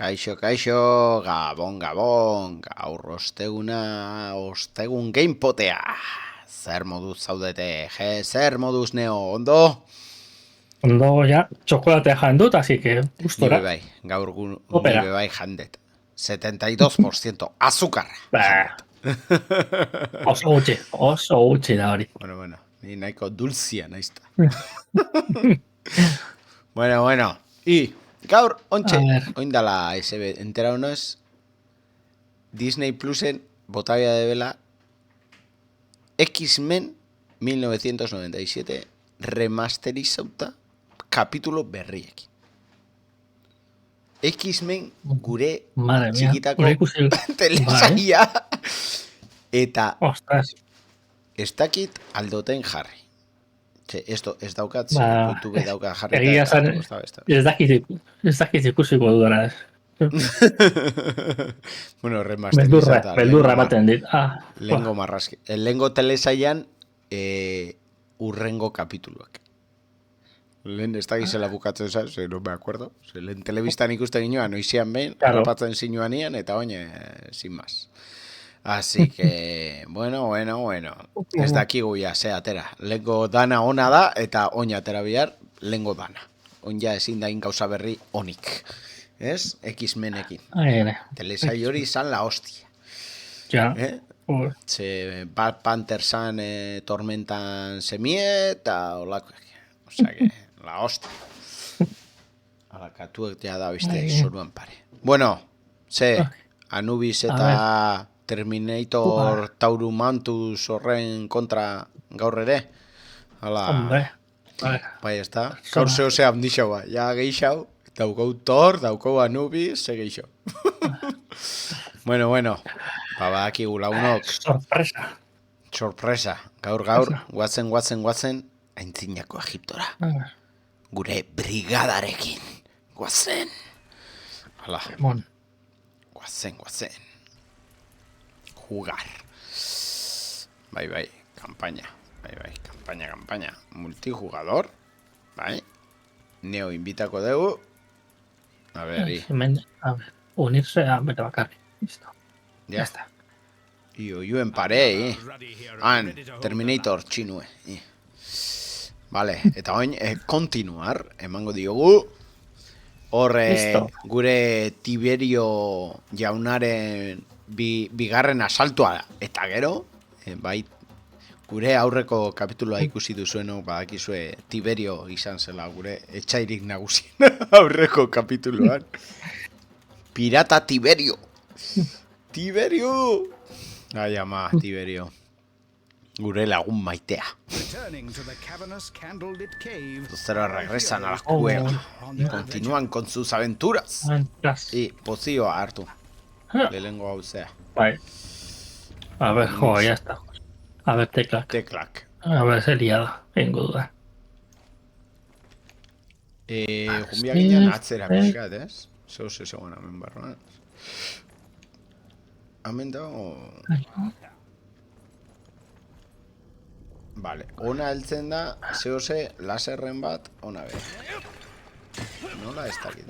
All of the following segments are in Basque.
Kaixo, kaixo, gabon, gaur ostegun gamepotea. Zer moduz zaudete, zer moduz neo, ondo? Ondo ya txokolatea jan dut, así que gustora. Ni bai, gaur ni bai jandet. 72% azukarra jandet. Oso gutxi da hori. Bueno, ni nahiko dulzia naizta. Bueno, y gaur, oindala SB, entera unoz, Disney Plusen botabia de vela X-Men 1997 remasterizauta kapitulo berriekin. X-Men gure txikitako telesaia eta ez dakit aldoten jarri. Esto ez daukat, YouTube dauka jarri. Egia zan, ez dakit ikusiko dudana. Bueno, remasterizauta. Beldurra baten dit. Lengo marraski. Lengo telesaian urrengo kapituluak. Lehen ez dakizela bukatzen zen, no me acuerdo. Lehen telebistan ikusten ginoan, noizian behin, rapatzen zinuan ian, eta oine, sin más. Así que, bueno. Ez dakigu ja, ze atera. Lengo dana ona da, eta oina atera bihar, lengo dana. Oina ezin dain gauza berri onik. Ez? X-Menekin. Telesai hori izan la hostia. Ja. Ze Black Panther zan tormentan semie, eta olakoak. Osea que, la hostia. Alakatuek ja da, biste, zoruan pare. Bueno, ze, Anubis eta Terminator Taurumantus horren kontra gaur ere? Hala, bai, ez da? Gaur zehose handixaua, ja geixau, daukau Thor, daukau Anubis, ze geixau. Bueno, badaki lagunok. Sorpresa. Gaur, guatzen, aintzinako Egiptora. Gure brigadarekin. Guazen. Hala. Guazen. Jugar. Bai, campaña. Campaña. Multijugador. Bai. Neo invitako dugu. A ver, unirse a bete bakarri. Listo. Ya está. Yo parei. Terminator txinue. Vale, eta oin, continuar, emango diogu. Horre, gure Tiberio jaunaren bigarren asaltua. Eta gero, bai, gure aurreko kapituloa ikusi duzueno, badakizue Tiberio izan zela gure etxairik nagusien aurreko kapituloan. Pirata Tiberio! Tiberio! Ai, ama, Tiberio. Gure lagun maitea. Los ceros regresan a la cueva y continúan con sus aventuras. Y pozioa hartu. Lehengo hau zea. Bai. A ver, ya está. A ver, teclak. A ver, se liada, tengo duda. Jumbia ginen atzera pixkat, ez? Zeus ezagun hemen barroan. Hemen dago... Vale, ona heltzen da, zehose laserren bat, ona be. Nola ez dakit.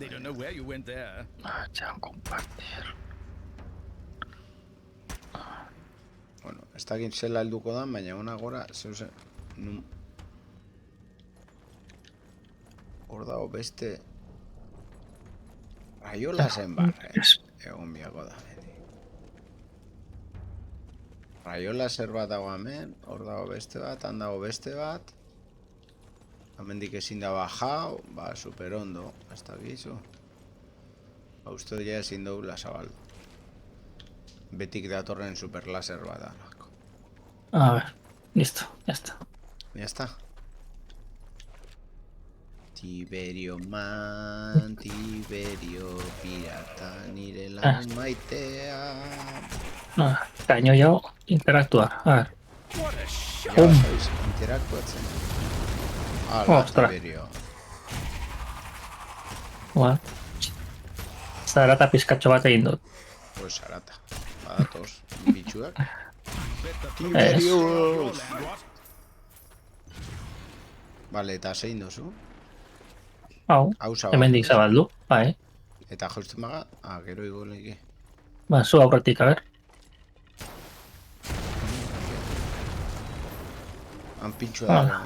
Bueno, ez dakit zela helduko da, baina ona gora, zehose... Hor dago beste... Raiola zen barren. Egon biako da. Raiola zer bat dago hemen. Hor dago beste bat, han dago beste bat. Hemendik ezin da bajau. Ba, super ondo. Hasta gizu. Uste dira ezin dugu lasabaldu. Betik datorren super laser bat da. A ver, listo, ya está. Ya está. Tiberio man, Tiberio pirata, nire lan maitea. Caño yo, interactuar, a ver. Ya sabéis, interactuatzen. Hala, Tiberio. Bueno. Zarata pizkatxo bat egin dut. Pues zarata. Badatoz, bitxuak. Tiberio! Vale, eta zein dozu? Hau, hemendik zabaldu, bai. Eta jozten maga? Gero igo lege. Ba, zu aurretik, a ber. Han pintxua dago,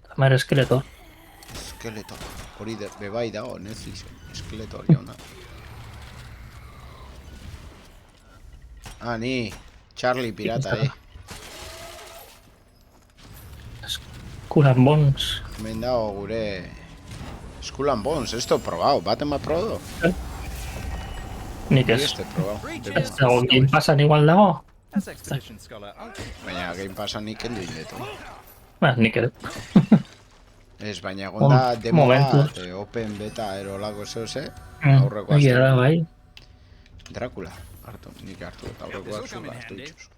Tamar eskeleto. Eskeleto. Hori bebai dago, Netflix. Eskeleto hori onda. Ni. Charlie pirata, Skull and Bones. Hemen dago gure... Skull and Bones, esto probado. Baten bat probado? Nik ez. Ez dago Game Passan igual dago. Baina Game Passan nik endu indetu. Ba, nik edo. Ez, baina gonda demo bat, open beta erolako zeu ze. Aurreko azte. Da, bai. Dracula. Nik hartu eta aurrekoak zu hartu itxuz.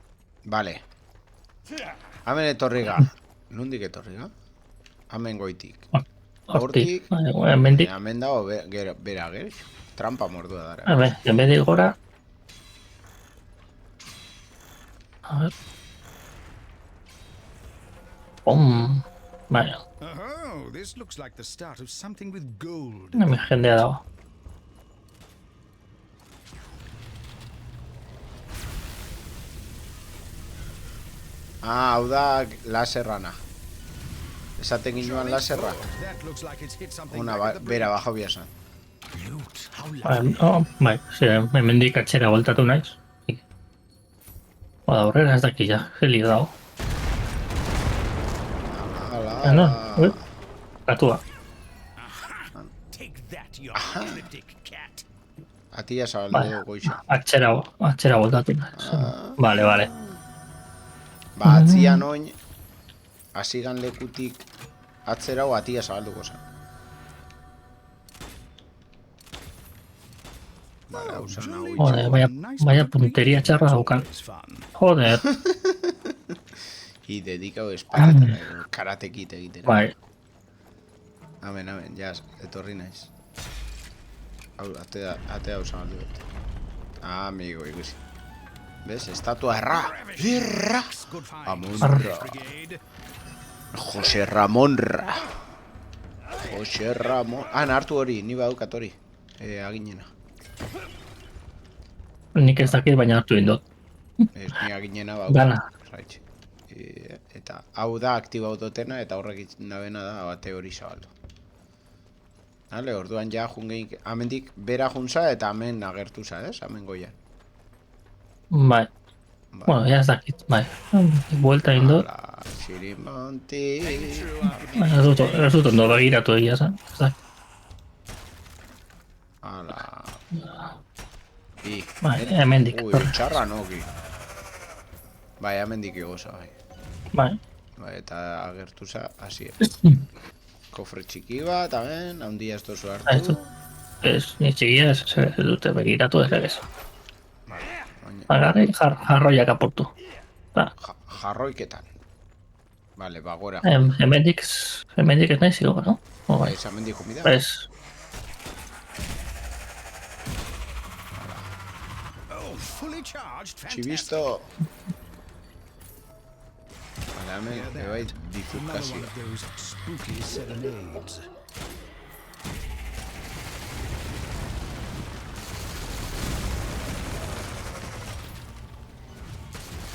Vale. Hemen etorriga. Nondik etorriga? Hemen goitik. Hortik. Hemen dago bera gerix. Trampa mordua dara. Hemen gora. A ver. Vaya. Hemen jendea dago. Hau da laserrana. Esaten ginoan laserra. Una bera baja biasan. Bai, hemendik atxera voltatu naiz. Oda horrela ez daki ja, heli dago. Gatua. Atia zabaldu goixa. Atxera voltatu naiz. Vale. Ba, atzian oin, asigan lekutik atzera o atia zabalduko zen. Vale, hau zen nago itxu. Joder, vaya punteria txarra daukan. Joder. I dedikau esparretera, karatekit egitera. Bai. Amen, etorri naiz. Hau, atea hau zabaldu dut. Amigo, ikusi. ¿Ves? Estatua erra. Erra. Amonra. Jose Ramonra. Jose Ramon. Nartu hori, ni badukat hori. Aginena. Nik ez dakit baina hartu indot. Ez ni aginena badukat. Gana. Eta hau da aktibau dutena eta horrek nabena da bate hori zabaldu. Hale, orduan ja jungeik. Amendik bera junza eta amen agertu za, ez? Amen goian. Bai. Bueno, ya ez dakit, bai. Buelta indot. Hala, Xirimonti. Ez dut ondo begiratu egia zen. Hala. Bai, hemendik. Ui, txarra noki. Bai, hemendik egoza, bai. Bai. Bai, eta agertu za, hasi. Kofre txiki bat, amen, handia ez dozu hartu. Ez, ni txikia ez dute begiratu ez egez. Agarri jarroiak aportu. Jarroiketan. Vale, bagora. Hemendik ez nahi zigo, no? Ez, hemendik jumida. Ez. Txibisto. Vale, hemen, ebai, bifurkazio.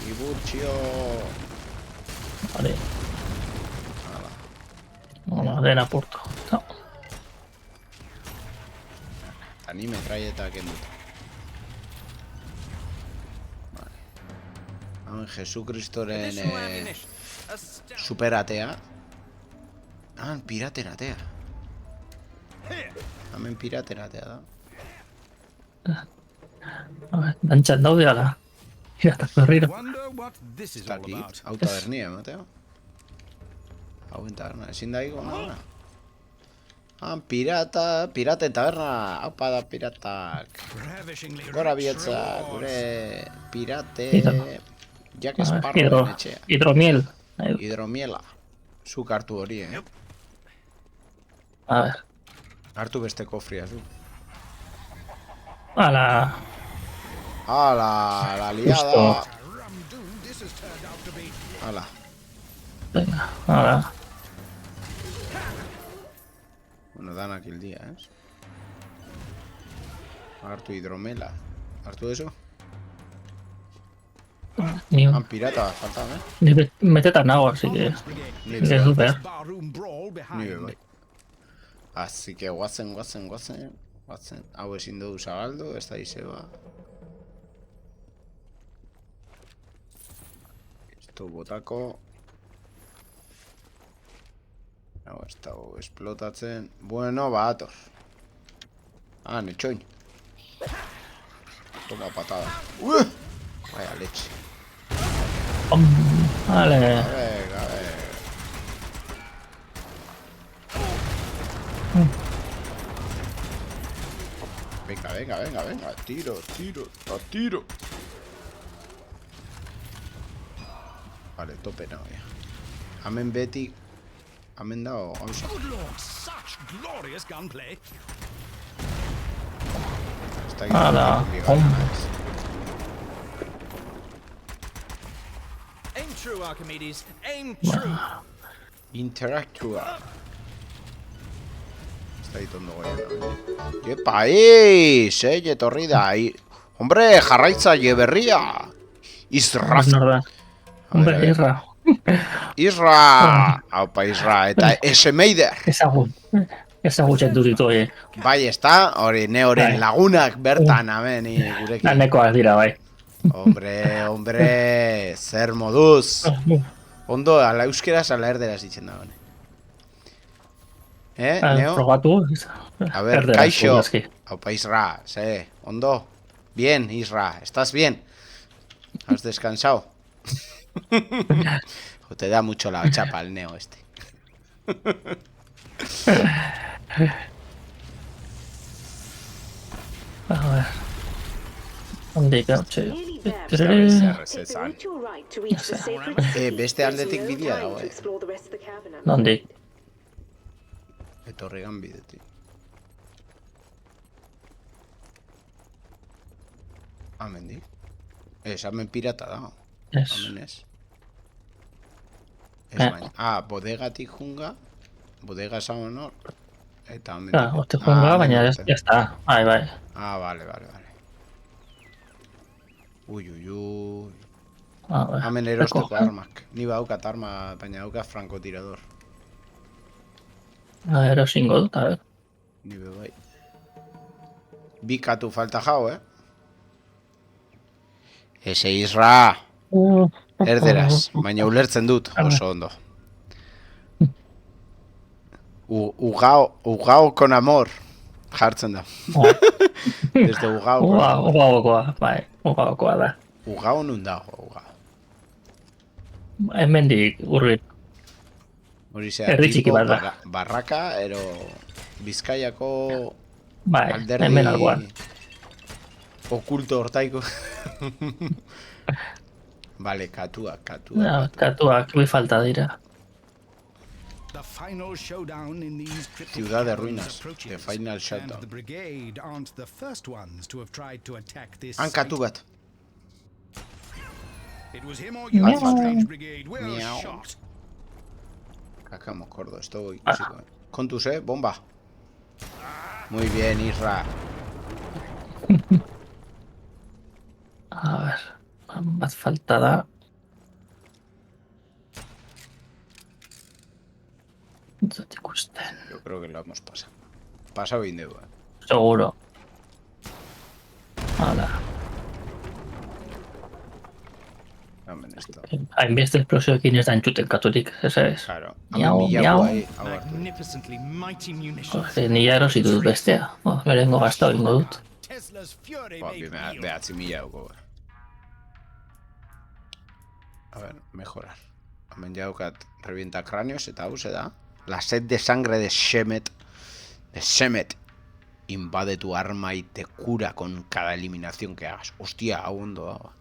Iburtxio. Vale. Hola, dena porto. No. Eta ni metralleta kenduta. Vale. Hauen Jesukristoren superatea. Piraten atea. Hamen piraten atea da. Dantxan daude ala. Iratak berriro. Eta aquí, hau tabernia, Mateo. Hauen taberna, ezin da higo, nada. Pirate taberna. Haupa da piratak. Gora biotza, gure pirate. Jack Sparrowen etxea. Hidromiel. Hidromiela. Zuk hartu hori, A ver. Hartu beste kofria, zu. La liada. Hala. Venga, ahora. Bueno, danak hil dia, Hartu hidromela. Hartu eso? Pirata, faltaba, Ni metetan nago, así que... Es super. Ni bai. Así que guazen. Hau ezin dugu zabaldu, ez da izeba. Esto botako. Hau ez dago esplotatzen. Bueno, ator. Netxoin. Toma patada. Vaya leche. Vale. A ver. Venga. Tiro. Vale, tope no, ya. Hemen beti... Hemen dago, gauza. Hala, Aim true, Archimedes. Aim true. Interactua. Está ditondo goian. ¡Qué país! Etorri da. Hombre, jarraitzaile berria. Isra. Hombre, Isra. Isra. Haupa Isra. Eta Esmeider. Ezagutzen dut Bai, ez da. Hori, neoren lagunak bertan, amen, gurekin. Nekoak dira, bai. Hombre, zer moduz. Ondo, ala euskeraz, ala erderaz ditzen da, bane. Neo? Probatu. A ver, kaixo. Haupa Isra, ondo. Bien, Isra, ¿estás bien? ¿Has descansado? Te da mucho la chapa el Neo este. A ver. ¿Dónde caché? Beste aldetik bidea dago, ¿Dónde? Etorregan bidetik. Amendik. Hemen pirata dago. Hemen ez. Bodegatik junga. Bodega esa honor. Eta amendik. Horte junga, baina ya está. Bai. Vale. Uy. Hemen erosteko armak. Ni baukat arma, baina daukat frankotirador. Erosingo dut, a ver. Ni bai. Bi katu falta jau, Ese Isra. Erderaz, baina ulertzen dut, oso ondo. Ugao con amor. Jartzen da. Desde Ugao. Ugaokoa, bai. Ugaokoa da. Ugao nun dago, Ugao. Hemendik urrit. Hori zea, tipo barraka, ero Bizkaiako alderdi hemen algoan. Okulto hortaiko. Vale, katuak. Katuak, bi falta dira. Ciudad de Ruinas, the final shutdown. Katu bat. Miau. Kakamo, kordo, esto ikusiko. Kontuz, bomba. Muy bien, Isra. A ver, bat falta da. Yo creo que lo hemos pasado. Pasado bien de Seguro. Hala. Hemen ez da. Hainbeste esplosioekin ez da entzuten katurik, ez ez. Claro. Miau, Hemen miau. miau hartu. Magnificently mighty munitions. Nila erosi dut bestea. Berengo gazta ingo dut. Tesla's fury Ba, made real. behatzi mila euko. A ver, mejorar. Hemen jaukat revienta cráneos eta hau da. La sed de sangre de Shemet. De Shemet. Invade tu arma y te cura con cada eliminación que hagas. Hostia, hau ondo dago.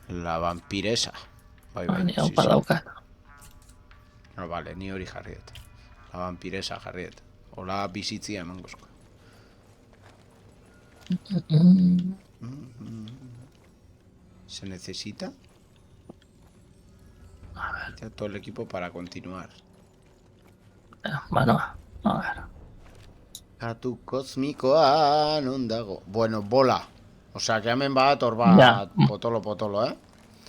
La vampiresa. Bai, bai, Ni hau padaukat. No, vale, ni hori jarriet. La vampiresa jarriet. Ola bizitzia eman gozko. ¿Se necesita? A ver. Ya todo el equipo para continuar. Bueno, a ver. Katu kosmikoa non dago. Bueno, bola. O sea, que hemen bat hor bat Ya. potolo, eh?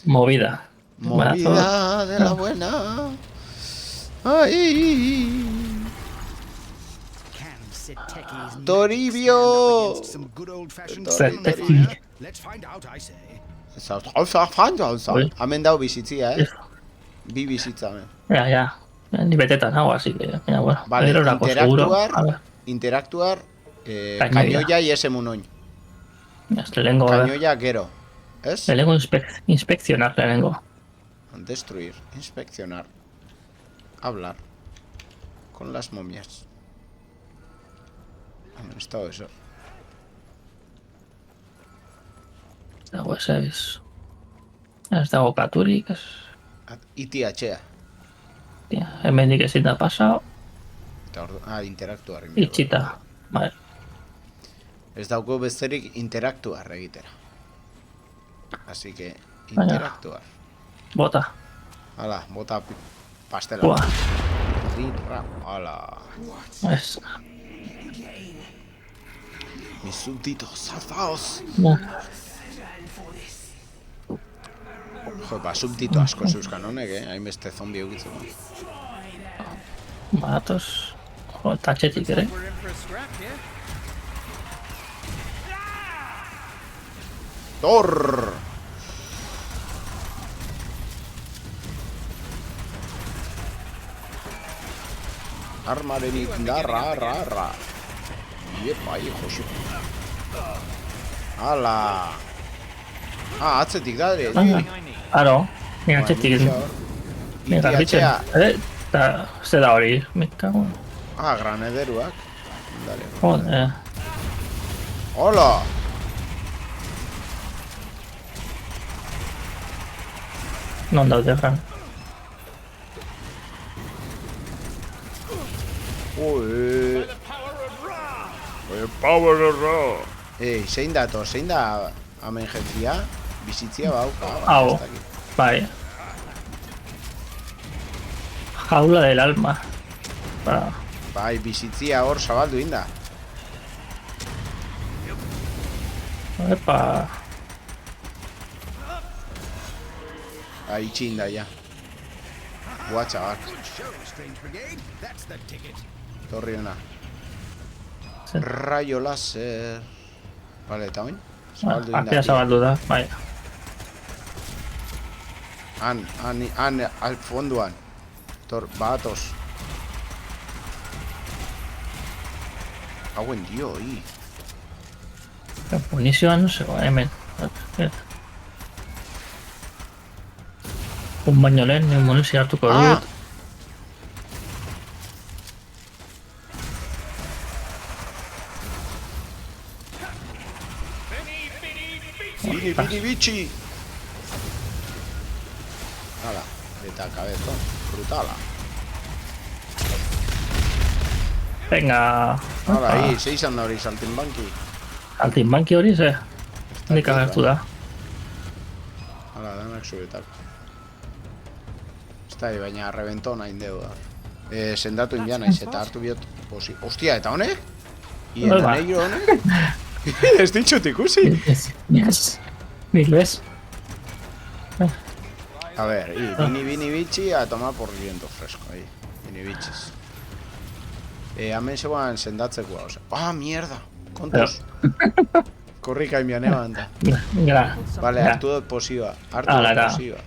Movida. Movida de la buena. Ay. Can sit techies Toribio. stand up against some good old-fashioned Set steel techie. fire? Let's find out, I say. Ui. Hemen dau bizitzia, eh? Bi bizitza, hemen. Ya. Ni betetan hau, así que... Mira, bueno. Vale, Gerorako seguro. A ver. interactuar Kainoia. kainoia y ese munoin. Lehenengo, a ver. Kainoia gero. ¿Es? Lehenengo inspeccionar, lehenengo. Destruir, inspeccionar, hablar con las momias. ¿Dónde está eso? Dago ez. Ez dago katurik, ez... ITH. Hemendik ezin da pasao. Interactuar. Itxita. Vale. Ez dauko besterik interactuar egitera. Así que interactuar. Bota. Hala, bota pastela. Buah. Rirra. Hala. Ez. Mis súbditos, alzaos. No. Jo, ba, súbdito asko zeuzkan honek, hainbeste zombi eukitzen. Batoz. Jo, tatxetik ere. We're in for a scrap here. Tor! Armaren indarra, arra. Iepa, hijo. Hala. Atzetik da, ere. Aro. Ni atxetik. Ni garbitzen. Eta, ze da hori. Me cago. Granederuak. Dale. Joder. Hola! Non daude, Fran. Ue. The power of Ra. Zein da amengentzia? Bizitzia bauka. Hau. Bai. Jaula del alma. Bai, bizitzia hor zabaldu inda. Epa. Itxinda, ja. Guatxabak. Good showing, Strange Brigade. That's the ticket. Torri ona. Zer. Rayo láser. Vale, eta oin? Zabaldu inda. Akea zabaldu da, bai. Han, al fonduan. Batoz. Hauen dio, hi. Munizioa no zego, hemen. Un baino lehen, munizioa hartuko dut. Bini bitxi! Hala, eta kabezon, brutala. Venga. Hala, hi, zeizan da hori saltimbanki. Saltimbanki hori, ze? Nik agertu da. Hala, danak zuetako. Ez da, baina reventó nahi deu da. Sendatu indian naiz eta hartu biot posi. Ostia, eta honek? Ieta negro honek? Ez ditxut ikusi? Yes. Nik bez. A ver, bini bitxi a tomar por viento fresco, ahí. Bini bitxis. Hemen zegoan sendatzekoa, oza. Mierda! Kontuz! Korrika imianea banda. Gara. Vale, hartu dut posioa. Hartu dut posioa.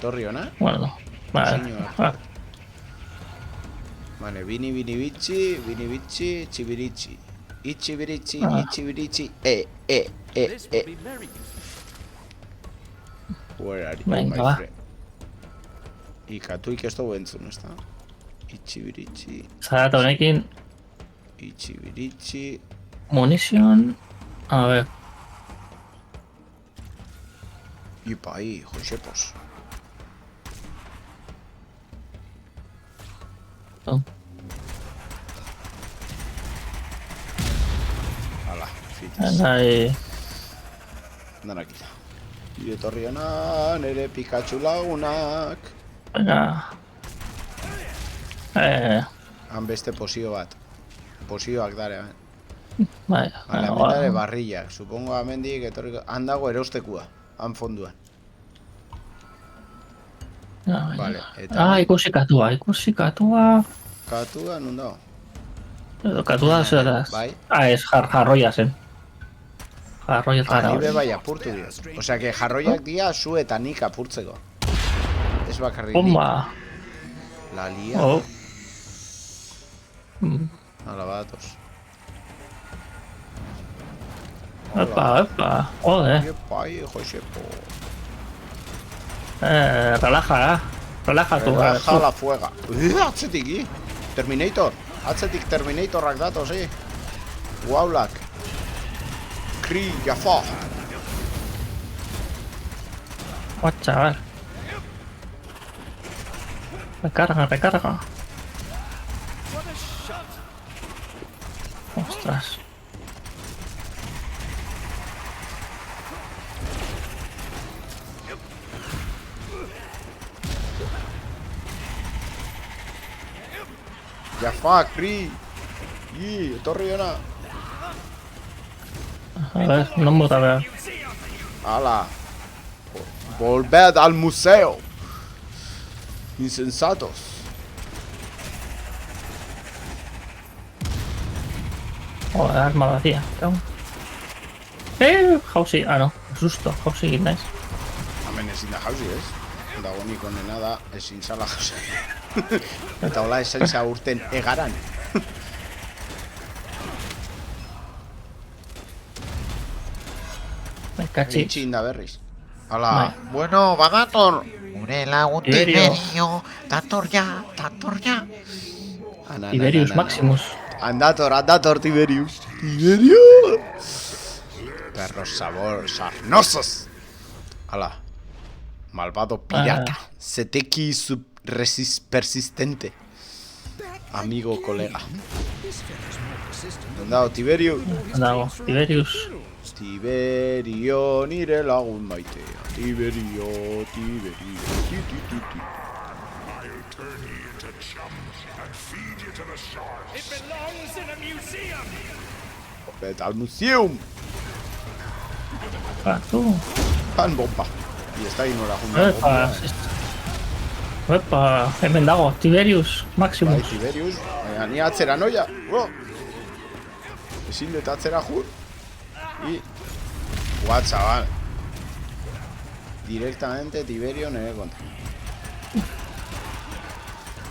Torri hona? Bueno, vale. Vale, bini bitxi, txibiritxi. Itxibiritxi, Where are you, my friend? Ikatuik ez dugu entzun, ez da? Itxibiritxi. Zarata honekin. Itxibiritxi. Munición. A ver. Ipa, ahí, Josepos. Oh. Hala, fitas. Ahí. Dan aquí. Ire torri hona, nere Pikachu lagunak. Venga. Han beste posio bat. Posioak dare, Vale. Hala, metare barrillak. Supongo amendik etorriko... Han dago erostekua. Han fonduan. Vale, eta... ikusi katua. Katua, non dago? Katua zeraz. Bai. Ez jarroia zen. Jarroia zara. Nibe bai apurtu dira. Osea, que jarroiak dia zu eta nik apurtzeko. Ez bakarrik nik. Bomba. La lia. Hala, batoz. Epa. Joder. Epa, Josepo. Relaja tu. Relaja la fuega. Atzetik, Terminator. Atzetik Terminatorrak datoz, Guaulak. Kri, Jaffa. Chaval. Recarga. Ostras. Jaffa, Kri. Etorri hona. A ver, no me gusta ver. Hala. Volved al museo. Insensatos. Joder, arma vacía. Jauzi. No. Susto. Jauzi egin naiz. Hemen ezin da jauzi, ez? Dago nik onena da ezin zala jauzi. Eta hola esaitza urten egaran. Itxin da berriz. Hala, bueno, badator. Gure lagun Tiberio. Dator ya. Tiberius Maximus. Andator, Tiberius. Perros sabor sarnosos. Hala. Malvado pirata. Seteki persistente. Amigo, colega. Andado, Tiberius. Tiberio, nire lagun maitea. Tiberio. I'll turn you into chum and feed you to the sharks. It belongs in a museum. Vete al museum. Pan bomba. Y está ahí no la junta. Epa, hemen dago, Tiberius Maximus. Bai, Tiberius, ni atzera noia. Ezin dut atzera jur. Y... Guau, chaval. Directamente Tiberio nere kontra.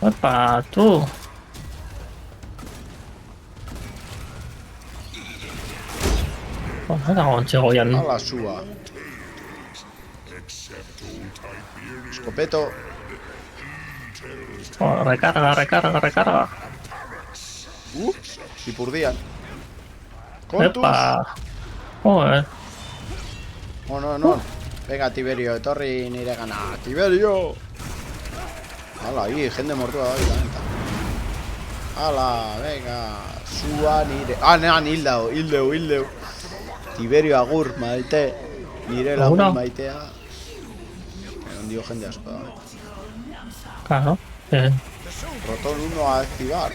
Epa, tú. Dago ontsegoian. Ala sua. Escopeto. Recarga. Zipurdian. Kontuz. Epa. Joder. No. Venga, Tiberio, etorri nire gana. Tiberio. Hala, jende mortua da. Hala, venga. Sua nire... nean hildeu. Tiberio agur, maite. Nire lagun maitea. Ondio jende asko da. Claro. Rotor 1 a activar.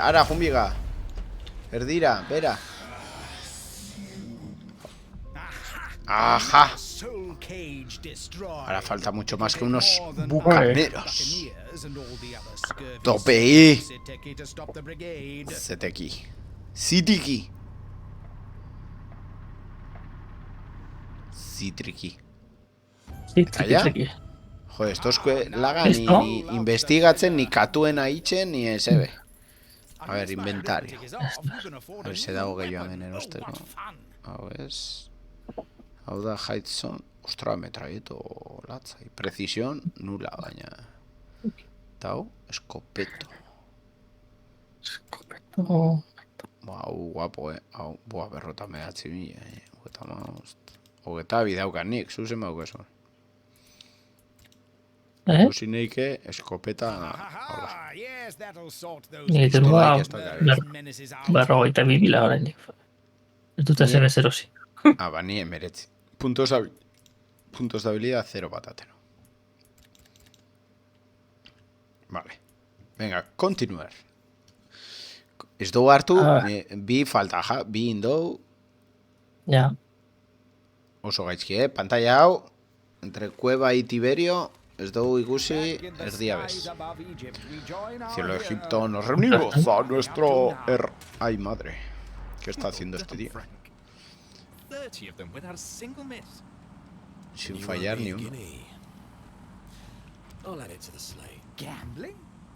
Ara, jumbiga. Erdira, bera. Ajá. Ahora falta mucho más que unos bucaneros. Tope. Seteki. Sidiki. zitriki. Zitriki. Jo, estos laga ni investigatzen, ni katuen aitzen, ni esebe. A ver, inventario. A ver, se dago gehiago hemen erosteko. Hau ez... Hau da, Hudson... Ostra, metraieto latzai. Precisión, nula, baina... Eta hau, escopeto. Escopeto... Hau, guapo, Hau, berrota medatzi mila, Hogeta bidaukan nik, zuzen baukezu. Zuzi neike, eskopeta... Nik ez berrogeita bibila gara nik. Ez dut ezer erosi. Ba, ni emeretzi. Puntos de habilidad, 0 patatero. Vale. Venga, continuar. Ez dugu hartu, bi falta, bi indou. Ja. Oso gaizki, pantalla hau, entre Cueva y Tiberio, ez dugu ikusi, erdia bez. Cielo de Egipto, nos reunimos a nuestro... Ay, madre. ¿Qué está haciendo este tío? Sin fallar ni uno.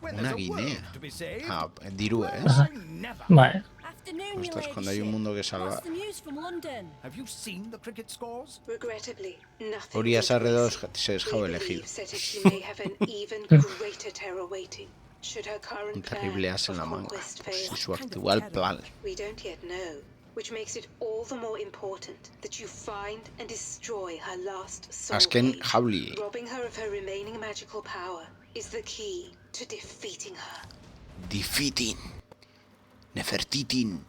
Una guinea. Ah, diru, ¿eh? Vale. Ostras, cuando hay un mundo que salva. Urias Arredos se dejó elegido. Un terrible as en la manga. Si su actual plan. Which makes it all the more important that you find and destroy her last soul. Azken jauli. Robbing her of her remaining magical power is the key to defeating her. Defeating. Nefertitin.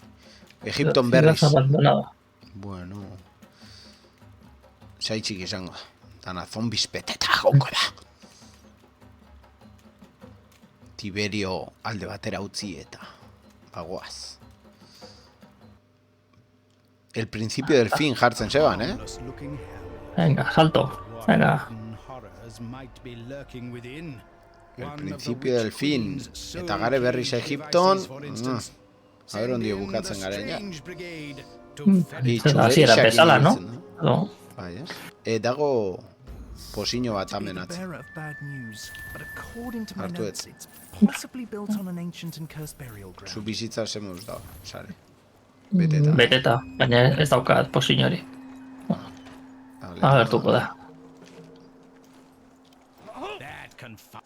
Egipton berriz. Bueno. Zaitzik izango. Dana zombiz peteta goko da. Tiberio alde batera utzi eta bagoaz. El principio del fin jartzen zeban, Venga, salto. Venga. El principio del fin. Eta gare berriz Egipton. A ver ondio bukatzen garen ja. Así era pesala, ¿no? No. Dago posiño bat amenatzen. Hartu ez. Zu bizitza zemuz da, sare. Beteta, baina ez daukat posiñori. Agertuko da.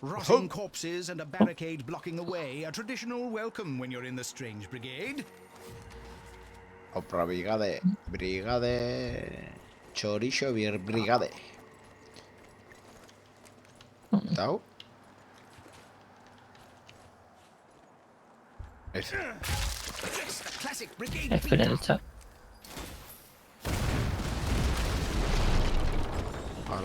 Rotting corpses and a barricade blocking the way, a traditional welcome when you're in the Strange Brigade. Opra brigade, chorizo brigade. Tau? F. F en el chat.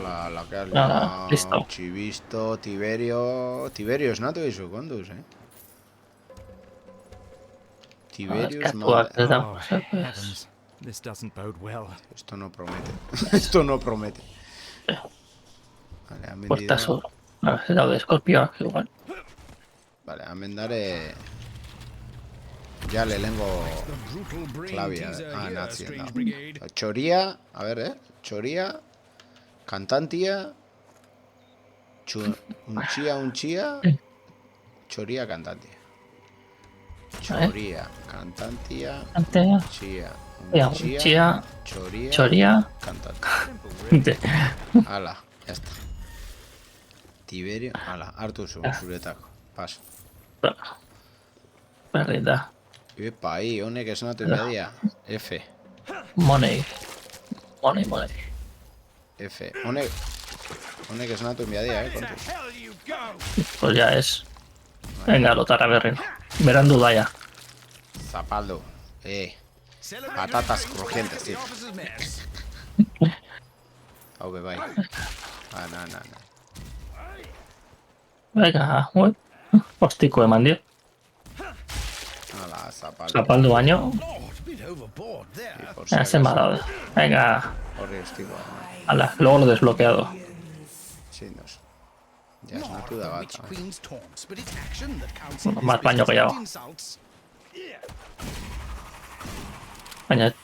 La que has listo. Chivisto, Tiberio... Tiberio es nato y su condus, Tiberio madre. This doesn't bode well. Esto no promete. Esto no promete. Vale, han vendido... Portazo. A ver, se de escorpión, igual. Vale, han vendare... Ya le lengo clavia. Nazi. No. Choría, a ver, Choría... Cantantia, unchía, choría, cantantia. Choría, cantantia, chía, choría, cantantia. Ala, ya está. Tiberio, ala, hartu zuretako, paso. Berrita. Epa, ahí, honek esnatu media. F. Money. F. Honek esnatu enviadia, kontuz. Pues ya es. Venga, lotara berri. Berandu da ya. Zapaldo. Patatas crujientes, tío. Hau be bai. No. Venga, hostiko eman dio. Hala, zapaldo. Zapaldu baino. Zen badaude. Venga. Horri estiko. Hala, luego lo desbloqueado. Sí, nos. Ya es una tuda bat. Más baño gehiago. Baina,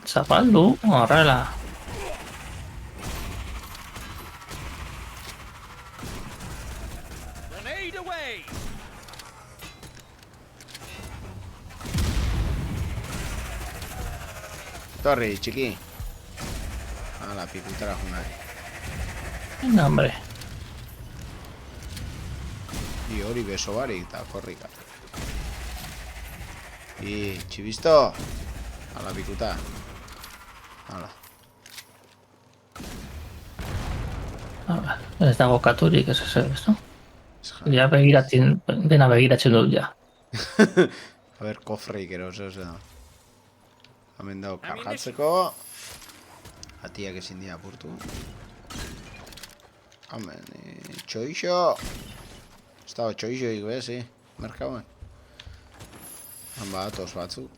zapaldu, horrela. Fade away. Torri, txiki. Ala, pikutara junari. Venga, hombre. I hori beso barik eta korrika. I, txibisto. Ala, pikuta. Ala. Ez dago katurik, ez ez, no? Ja dena begiratzen dut, ja. A ber, kofreik eroso, da. Hemen dago kargatzeko. Atiak ezin dira apurtu. Hemen, txoixo. Ez dago txoixoik bez, merkauen. Han bat, os batzu.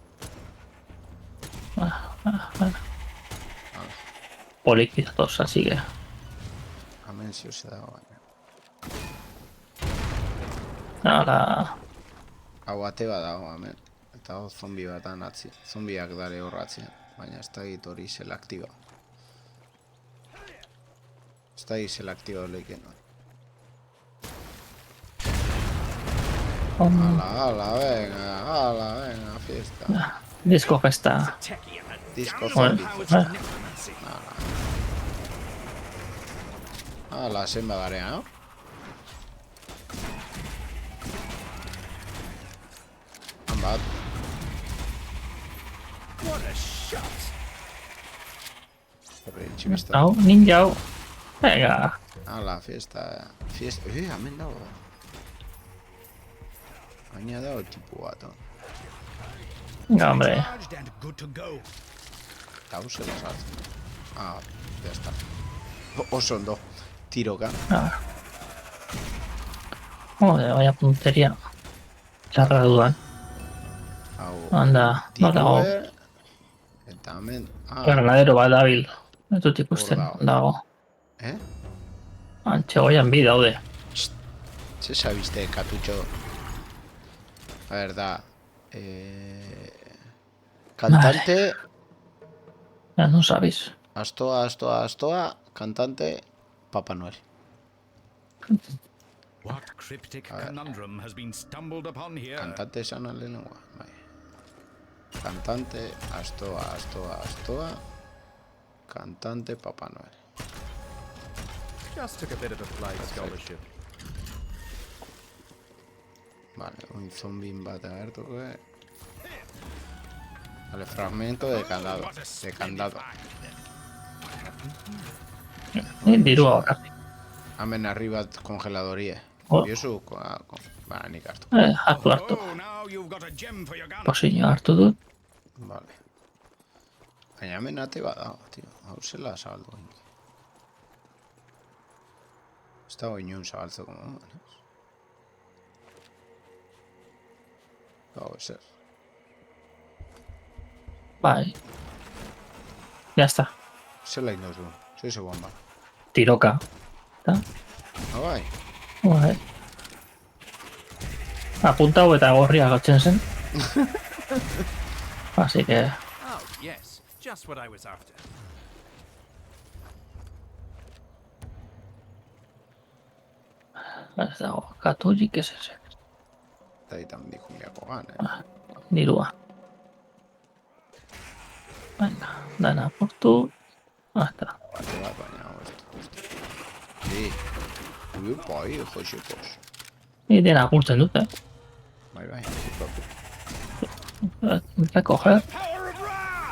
Polik datoz, así que... Hemen zio dago, baina. Hala... Hau ate bat dago, hemen. Eta hau zombi batan atzi. Zombiak dare horratzen. Baina ez da egit hori selektiba. Ez da egit selektiba leiken. Ala, venga, fiesta. Disco festa. Disco zombi. Ala, zenba garea, no? Han bat. What a shot. Horre, tximista. Hau, ninja hau. Venga. Ala, fiesta. Fiesta. Hemen dago. Baina dago tipu bat, Venga, hombre. Charged and good to go. Eta hau zela sartzen. Ah, ya está. Oso ondo. Tiroka. Joder, vaya puntería. Larga dudan. Hau. Anda, no dago. Eta hemen. Granadero bat dabil. Ez dut ikusten, dago. Antxe goian bi daude. Ze sabiste, katutxo? A ver, da. Cantante. Ya no sabéis. Astoa. Cantante. Papa Noel. What cryptic conundrum has been stumbled upon here? Cantante esan lehenengoa. Bai. Cantante, Astoa. Cantante, Papa Noel. Just took a bit of a flight scholarship. Vale, un zombie bat agertuko. Vale, fragmento de candado. Dirua horra. Hemen arriba kongeladorie. Diozu, ba, nik hartu. Hartu. Posiño hartu dut. Vale. Baina hemen ate bat dago, tio. Hau zela zabaldu gain. Ez dago inun zabaltzeko moduan, ez? Dago ezer. Bai. Ya está. Zela indoz du, zoize bomba. Tiroka. ¿Está? Bai. Bai. Apuntau eta gorria gatzen zen. Así que... Oh, yes. Just what I was after. Ez dago, katurik ez eze. Eta ditan dikundiako gan, Dirua. Venga, dana portu. Hasta. Bate bat, baina hau ez da. Di. Ui, bai, joxekos. Ni dena gurtzen dut, Bai. Voy a coger.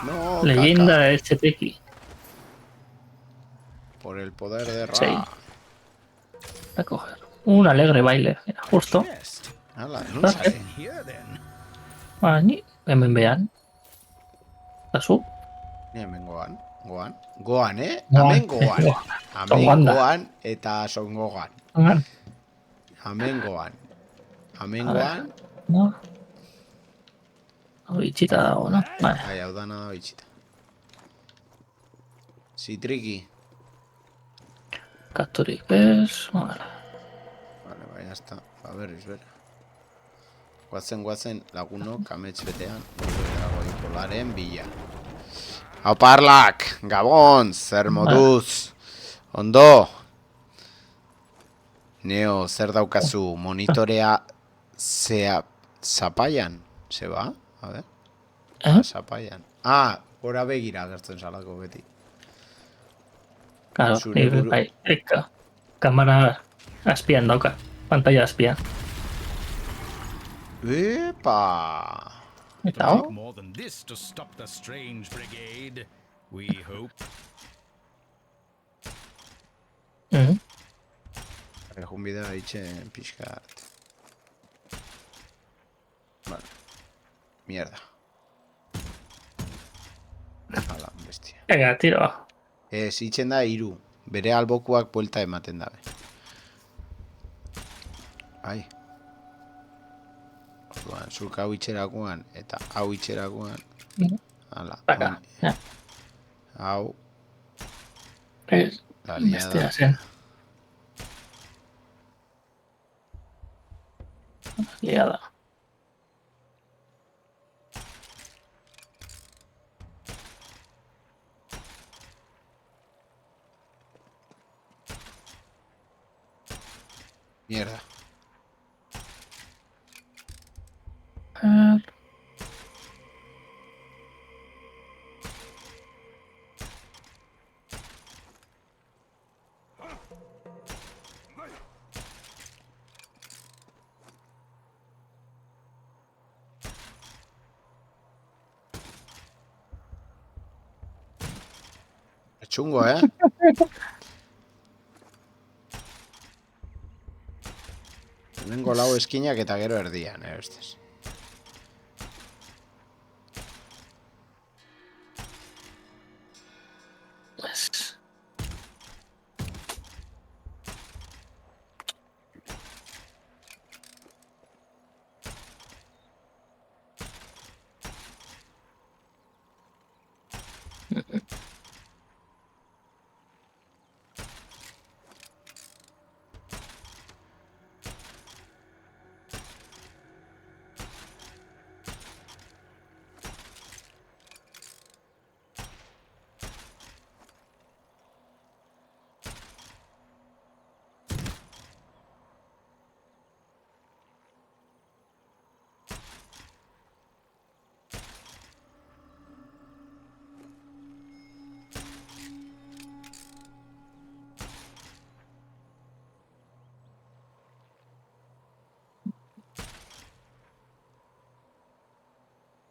No, Leyenda de STX. Por el poder de Ra. Sí. Voy a coger. Un alegre baile. Mira, justo. Hala, non sale. Ni hemen behan. Tasu. Ni hemen goan. Goan, Hemen goan. Hemen goan eta songogan. Hemen goan. No. Hau itxita dago, no? Vale. Bai, hau dana da bitxita. Zitriki. Katurik ez. Vale. Vale, bai, hasta. Ba, berriz, bera. Guatzen lagunok amets betean. Goi polaren bila. Hau parlak, Gabon, zer moduz. Ondo. Neo, zer daukazu monitorea zapaian? Zeba? A ver. Zapaian. Gora begira gertzen salako beti. Claro, bai, kamera azpian dauka, pantalla azpian. Epa! Eta hau? More than this to stop the strange brigade, we hope. Egun bidea itxen pixkat. Vale. Mierda. Hala, bestia. Ega, tiro. Itxen da 3. Bere albokuak buelta ematen dabe. Ai. Orduan, zurk hau itxerakoan eta hau itxerakoan. Hala. Baka, ja. Hau. La Bestia liada. zen. Liada. Mierda. Txungo, Nengo lau eskinak eta gero erdian, bestez.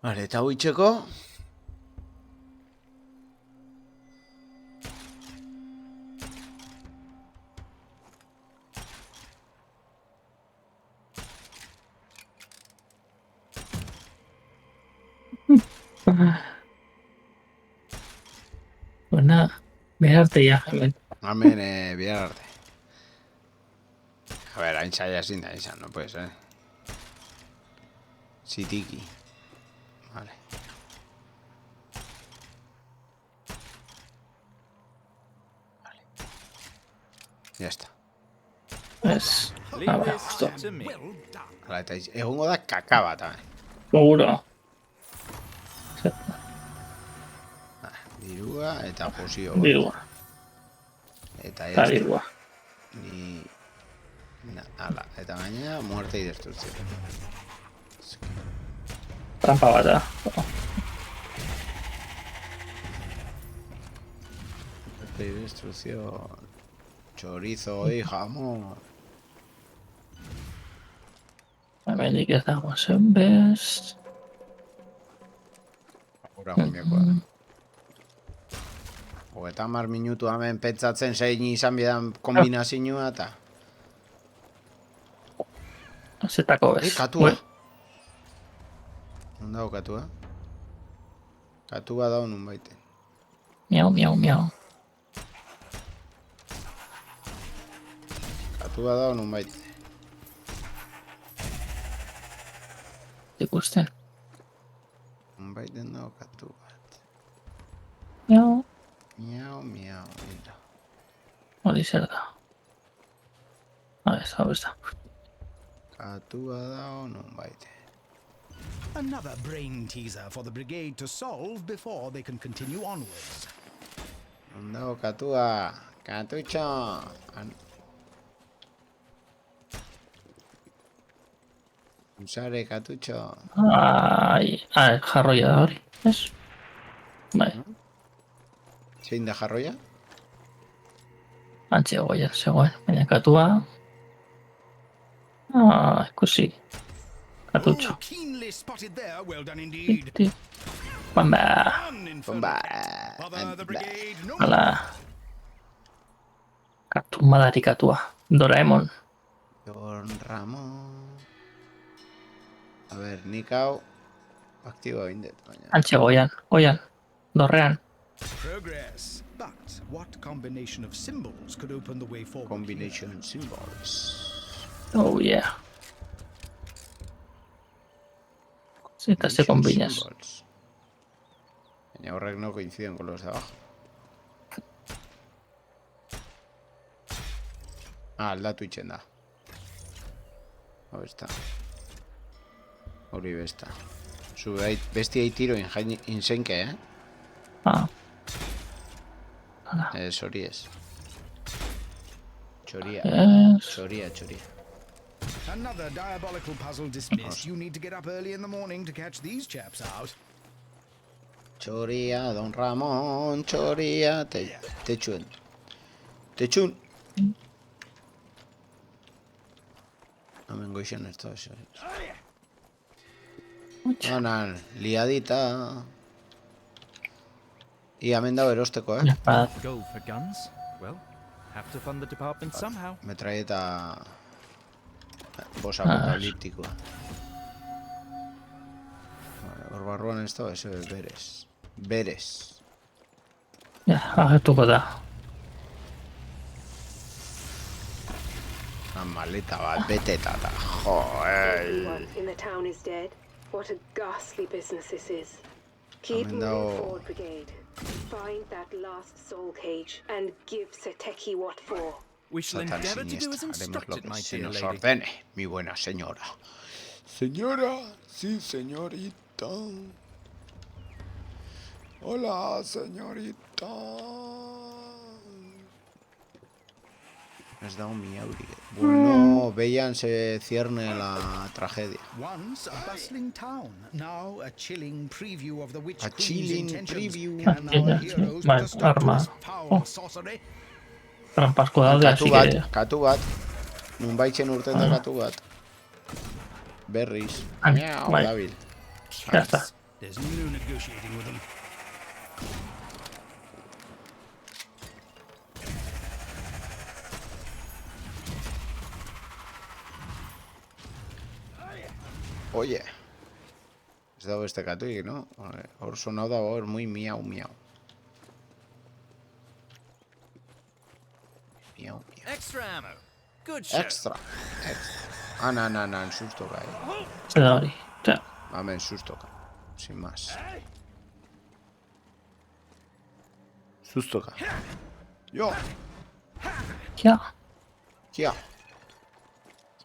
Vale, eta hau itxeko. Pues nada, behar arte ya, hemen. Hemen, bihar arte. A ver, hain saia ezin da izan, no puede ser. Sitiki. Vale. Vale. Ya está. Ez, Leave justo. this to me. Hala, eta egongo da kaka bat, Seguro. Dirua eta posio bat. Dirua. Eta Eta dirua. Ni... Hala, eta gaina muerte y destrucción. Trampa bat da. Muerte y destrucción. Chorizo y jamón. Hemendik ez dago zenbez. Agura gombiakoa. Eta 10 minutu hemen pentsatzen zein izan bidan kombinazioa eta... Zetako bez. Katua! Non dago katua? Katua dago nun baiten. Miau, miau, miau. Katua dago nun baiten. Ikusten. Nun baiten dago katu bat. Miau. Miau, miau, mira. Hori zer da. Hau ez da. Katua dago nun baiten. Another brain teaser for the brigade to solve before they can continue onwards. Non dago katua. Katutxo. Sare, katutxo. Jarroia da hori, ez? Bai, Zein da jarroia? antxe goia, zegoen, baina katua... ikusi, katutxo. Keenly spotted there. Well done indeed. Bamba, Bomba. Other the brigade. No ala... Katu madari katua, Doraemon. Don Ramon. A ber, nik hau aktibo bindet, baina. Antxe goian, dorrean. progress. But what combination of symbols could open the way forward? Combination symbols. Oh yeah. Estas se combinas. Symbols. Baina horrek no coinciden con los de abajo. Aldatu itxen da. Hau está. Hori besta. Bestia tiro insenke, Hori ez. Choria. Choria. Another diabolical puzzle dismissed. You need to get up early in the morning to catch these chaps out. Choria, Don Ramon, choria. Techun. Hemen goixen ez da eso. Onan, liadita. I hemen dago erosteko, Go for guns? Well, have to fund the department somehow. Metralleta posapokaliptikoa. Hor barruan ez da, eso berez. Berez. Ja, agertuko da. Maleta bat, beteta da. Joder. Everyone in the town is dead. What a ghastly business this is. Keep Amen, moving though. forward, brigade. Find that last soul cage and give Seteki what for. We shall Satan endeavor to do as siniestra. Haremos lo instructed, que my se dear nos lady. ordene, mi buena señora. Señora, sí, señorita. Hola, señorita. Es da un miauri. Bueno, veían se cierne la tragedia. Once a bustling town, now a chilling preview of the Witch A Queen's chilling intentions. preview. Can our heroes put a stop to this foul sorcery? Trampasko daude, así que... Katu bat. Nunbaitzen urten da katu bat. Berriz. Miau, bai. dabil. Ya está. There's no negotiating with them. Oye. Ez dago este katuik, no? Hor sonau dago, hor muy miau. Miau. Extra ammo. Good shot. Extra. En sustoka, Zer da hori. Hemen sustoka. Sin más. Sustoka. Jo. Ja. Kia.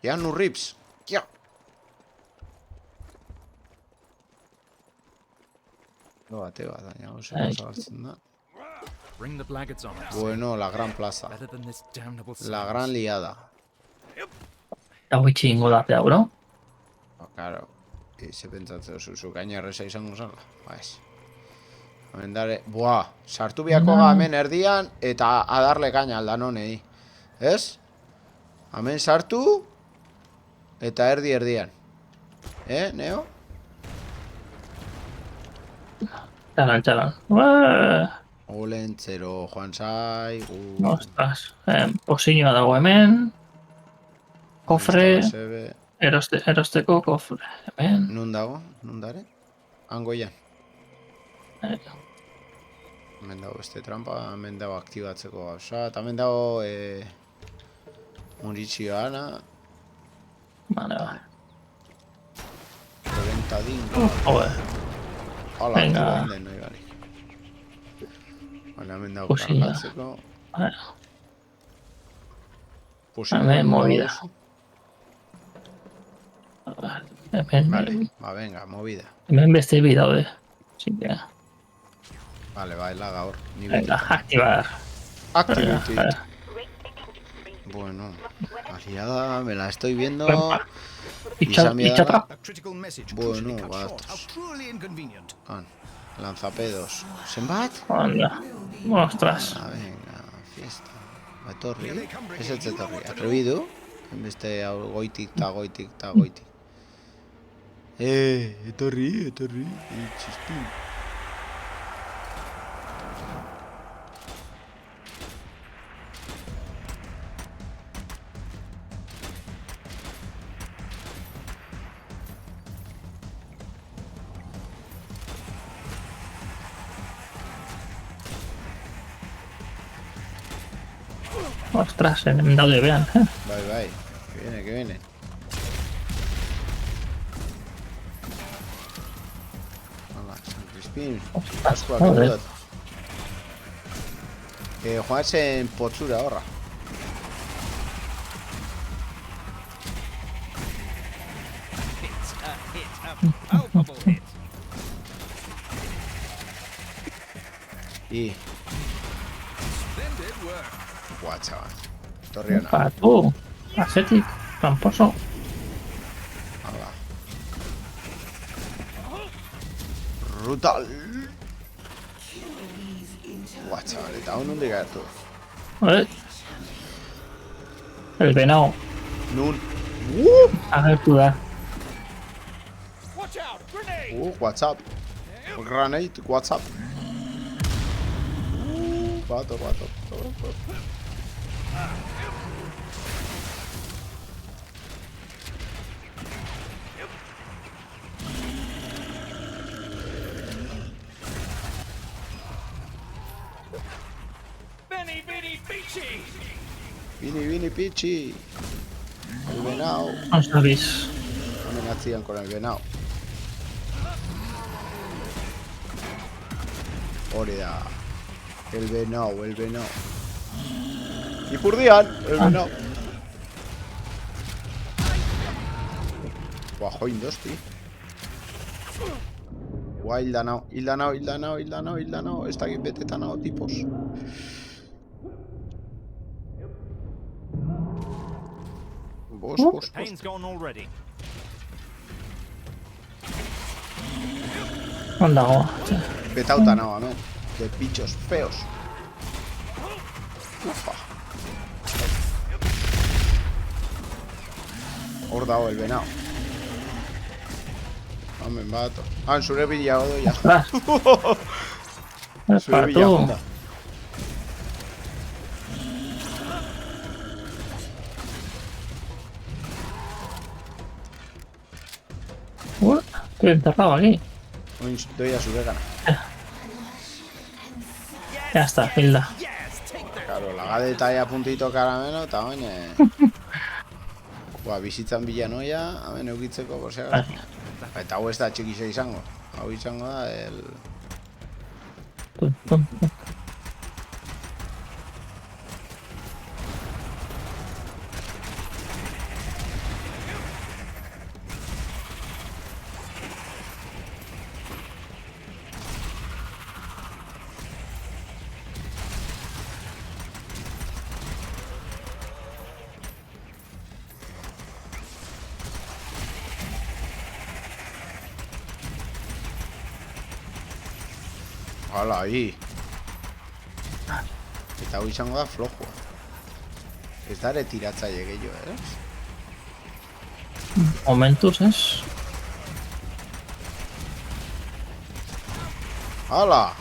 Keanu Reeves. Kia. Bate bat, baina oso zabaltzen da. Bring the blackguards on us. Bueno, la gran plaza. Better than this damnable La gran liada. Hau itxi ingo da, bro. Claro. Se pentsatzen zu gaina erresa izango zala. Ez. Hemen dare... Buah, sartu biako hemen erdian eta adarle gaina aldan honei. Ez? Hemen sartu eta erdian. Neo? Txalan. Olentzero, Juan Sai... Ostras. Posiñoa dago hemen. Kofre. Erosteko kofre. Hemen. Nun dago? Nun dare? Angoian. Hemen dago beste trampa, hemen dago aktibatzeko gauza, eta hemen dago munizioana. Vale. Reventadingo. Joder. Hala, Venga. aktiboen den nahi barik. Vale, hemen dago kargatzeko. Hemen movida. Hemen, Vale, venga, movida. hemen beste bi daude. Así que... Vale, baila gaur. Venga, activar. Activate. Bueno, aliada, me la estoy viendo. Y chapa. Bueno, gatos. Lanzapedos. ¿Senbat? Anda. Ostras. Venga, fiesta. Etorri. Ez ez etorri. Atrebidu. Beste goitik ta goitik. Etorri. Txispin. Ostras, me han dado de vean. Bai. Que viene. Hala, San Crispin. Askoak dut. Joan zen potzura horra. Y... Buah, chaval. Torriona. Para tú. Ascetic, tramposo. Hala. Brutal. Buah, chaval, eta hon nondik gertu. El venado. Nun. Agertu da. WhatsApp. Granate, WhatsApp. Bato. Vini, Pichi. El venado. No sabéis. Amenazan con el venado. Oreda. El venado. Y purdian, el venado. Bajo indos, tío. Guau, hildanao. Está aquí betetanao, tipos. Vos. Pain's gone already. Anda, goa. Betautanao, amén. De bichos feos. Ufa. Hor dago el venado. Me mato. Zure bilago doia. Zure bilago da. Estoy enterrado aquí. Doy a su vegana. Ya está, Hilda. Claro, lagadeta ahí a puntito caramelo, eta oine. Bizitzan bilanoia, hemen eukitzeko, por si acaso. Eta hau ez da txikisa izango. Hau izango da el... Hala, ahí. Eta hau izango da flojoa. Ez da ere tiratzaile gehiago, ez? Momentuz, ez? Hala!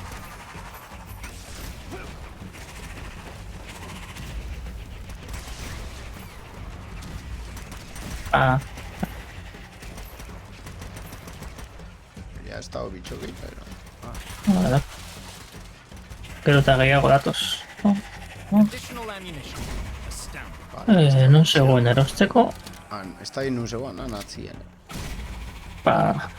Ya ha estado bicho que pero... Vale. Pero te gehiago datos. Additional ammunition. Astounding. Non zegoen erosteko. Ez da nun zegoen, natzien. Ba...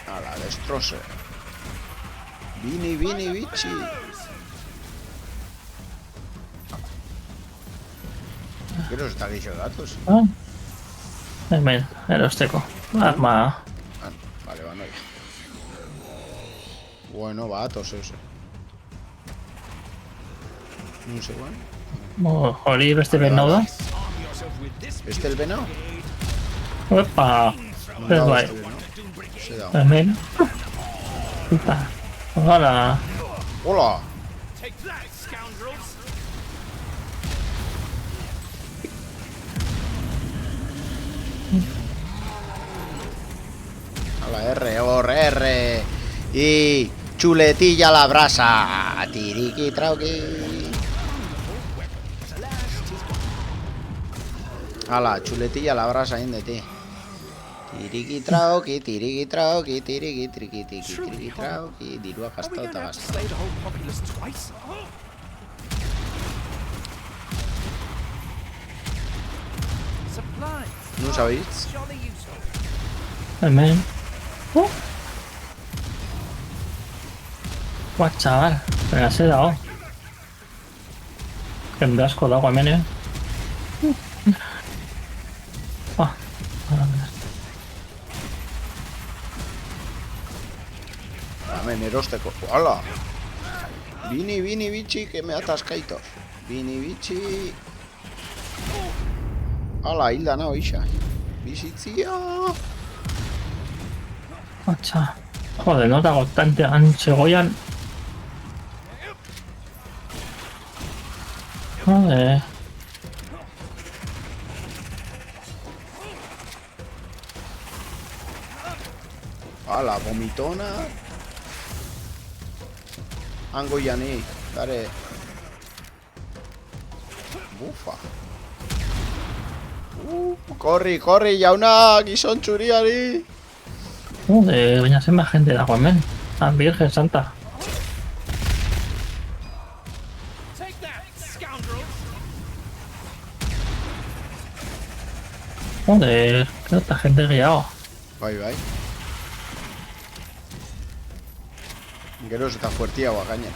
Hala, destroze. Vini, bitxi. Gero ez da gehiago datos. Hemen, erosteko. Arma... Vale, ba, noi. Bueno, va, tose. No sé, bueno. Hori beste benau da. ¿Este el venado? Opa! Ez No, bai. este venado. Se da. Hemen. Eta. Hala. ¡Hola! A la R. Y chuletilla a la brasa. Tiriqui trauqui. A la chuletilla a la brasa, indeti. Tiriqui trauqui. Tiriqui trauqui. Dirua gastado eta gastado. ¿No sabéis? Hemen. Buah, chaval. Venga, se dago. Jende asko dago hemen, Ah, Hemen erosteko. ¡Hala! Vini, bichi, que me atascaitos. Vini, bichi. ¡Hala, hilda nao, isa! Bizitzia! Atxa. Joder, no dago tante antzegoian. Joder. ¡Hala, vomitona! Hango jani, dare. Bufa. Korri, jauna, gizon txuriari! Joder, baina zenba jende dago hemen. Ah, Virgen Santa. Joder, que otra gente guiado. Bai. Geroz eta fuertiagoa gaina.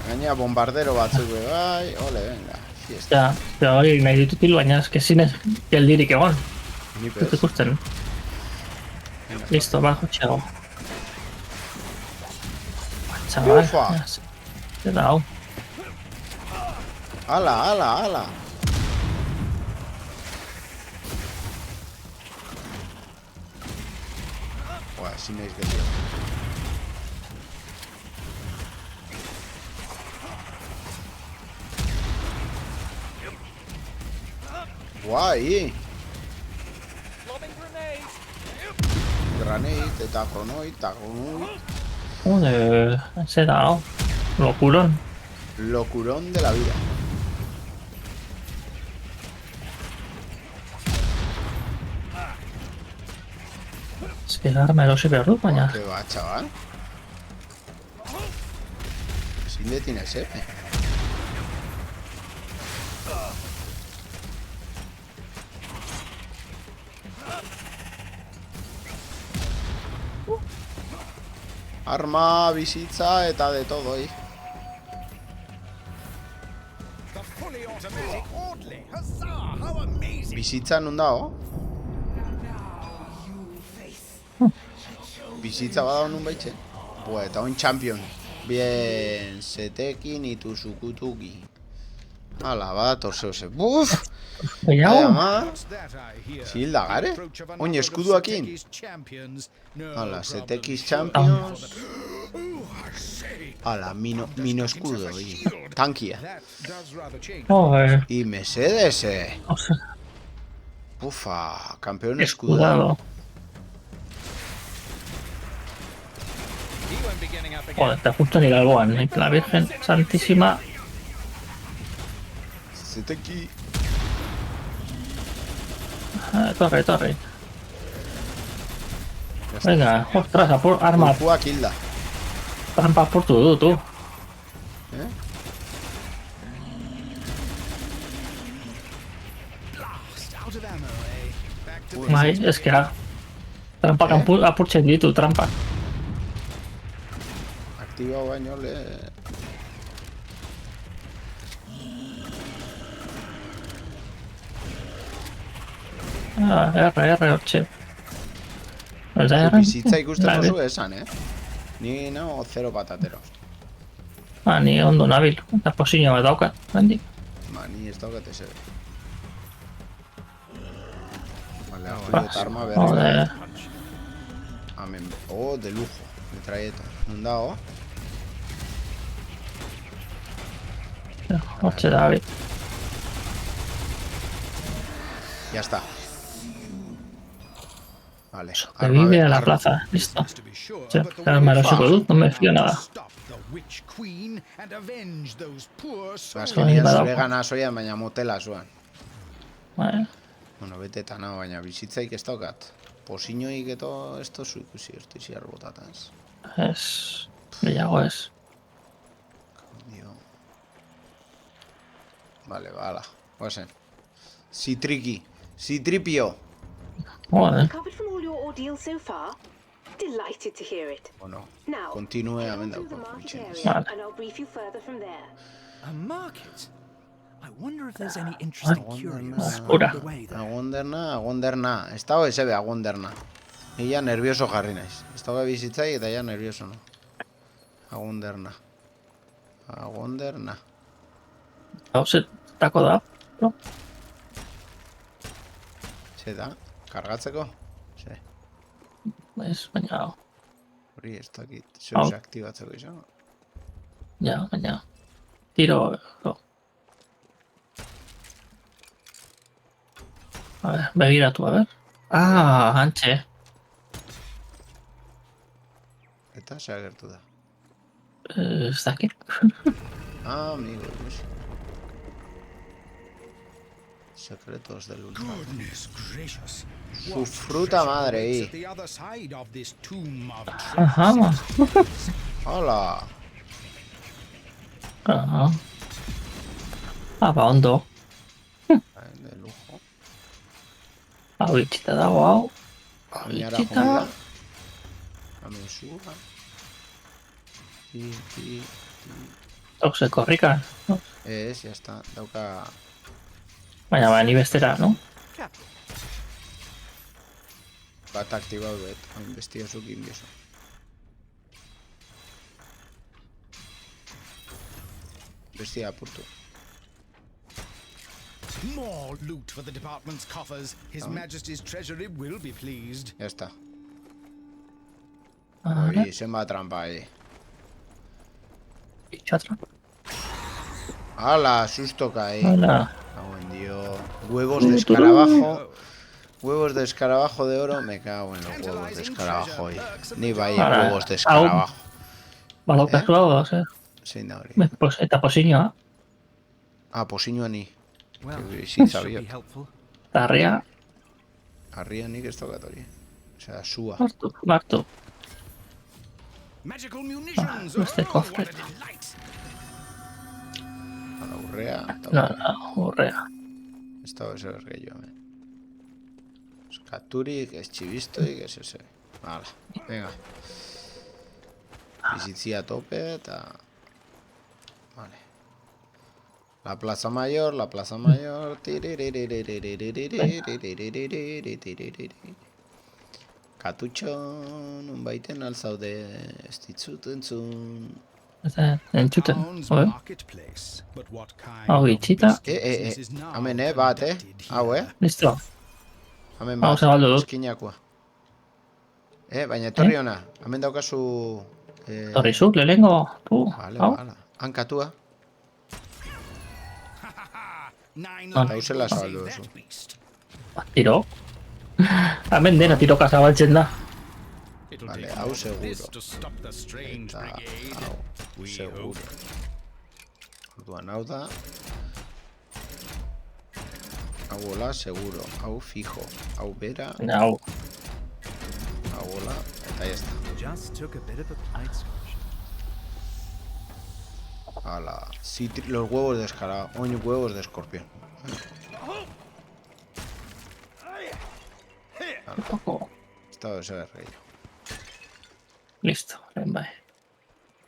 Gaina bombardero batzuk bai, ole, venga, fiesta. Ja, hori nahi ditutil, baina eske zinez geldirik egon. Ni Dut pez. ikusten. Listo, ba, jotxeago. Txabal, Ufa. zer da hau. Ala. Buah, ezin naiz geldio. Guai! Granate eta kronoid. Joder, zer da hau. Locuron. Locurón de la vida. Eske arma erosi behar dut, baina. Que va, chaval. Sin le tienes, Arma, bizitza eta de todo, Bizitza non dago? Bizitza badago nun baitxe? Bua, eta oin champion. Bien, setekin itu sukutuki. Hala, bat, oze. Buf! Gehiago? Zilda gare? Oin eskuduakin? Hala, setekiz champions. Hala, mino eskudo, tankia. Joder. Y Mercedes, Ufa, campeón escudo. Escudado. Joder, te justo ni la alboan, la Virgen Santísima. Seteki. Torre. Venga, ostras, arma. Urfua kilda. Trampa apurtu du, tu. Bai, eske trampak apurtzen ditu, trampak. Aktiba baino le... R, hortxe. Bizitza ikusten oso esan, Ni no, 0 patatero. Ni ondo nabil, eta posiño bat daukat, handik. Ni ez daukat ez ere. Vale, ajuliot arma berri. Amen. De lujo. Metralleta. Non dago? Hortxe da, abi. Ya está. Vale. Sobrevive a la plaza, listo. Arma erosiko dut, no me fío nada. Azkenean zure gana zoian, baina motela zuan. Vale. Bueno, bete eta nago, baina bizitzaik ez daukat. Posiñoik eto esto zu ikusi, estoy ziar botataz. Ez, gehiago ez. Vale, bala. Guazen. Citripio. Joder. Recovered from all your ordeal so far? Delighted to hear it. Bueno, Now, continue head a on venda. to the market area, Vale. and I'll brief you further from there. A market? I wonder if there's any interesting curios Oscura. along the way there. Agonderna. Ez dago esebe agonderna. Ella nervioso jarri naiz. Ez dago bizitzai eta ja nervioso no. Agonderna. Gauzetako da, no? Ze da? Kargatzeko? Ze. Ez, baina... Hori ez dakit. Zeus aktibatzeko izan. Ja, baina... Tiro... A ver, begiratu, a ver. Hantxe. Eta ze agertu da. Ez dakit. Amigo, pues. Secretos del ultra. Goodness gracious. Su fruta madre At ahí. the other side of this tomb of Ajá. Hola. Ba, ondo. De lujo. Hau itxita dago, hau. Añara Itxita. jomela. Amensura. Hauze korrika. Ez, ya está. Dauka... Baina, ni bestera, no? Bat aktibau bet. Bestia zukin bieso. Bestia apurtu. more loot for the department's coffers. His Majesty's treasury will be pleased. Ya está. Ahora, Oye, zenbat trampa ahí. itxatra. ¡Hala! Sustoka ahí. Hala. Cago en Dios. Huevos de escarabajo. Huevos de escarabajo de oro. Me cago en los huevos de escarabajo hoy. Ni vaya Ahora, huevos de escarabajo. Balaukazu hau, zer. Zein da hori. Eta posiñoa. Posiñoa ni. Well, Que this sin should be zabiot. helpful. Tarria, Arria nik ez daukat hori. Osea, sua. martu. Magical munitions! beste Oh, kofre. what a delight! Ala, urrea. Horrea. Ez dago ezer gehiago, Eskaturik, ez txibistoik, ez eze. Hala, venga. Bizitzia tope eta... Vale. La Plaza Mayor, la Plaza Mayor... Katutxo, nunbaiten alzaude, ez ditzut entzun... Entzuten. Town's Oe? marketplace. But what kind Hau of itxita. business is now Hemen, bat, conducted Hau, here? Listo. Hemen Hau bat, zabaldu dut. eskinakoa. Baina etorri ona, hemen daukazu... Horri zuk, lehengo. Vale, Hau. vale. Hankatua. Nine Ah. lives Dauzela will zabaldu save duzu. that beast. Tiro. Hemen dena tiroka zabaltzen da. It'll Vale, take hau more than seguro. this to stop the strange Eta brigade. hau, We seguro. hope. Orduan, hau da. Hau hola, seguro. Hau fijo. Hau bera, Hau. hau hola, eta ya está. Just took a bit of a blind excursion. Hala, los huevos de escarabajo, huevos de escorpión. Poco. Estado de ser rey. Listo. Lehen bai.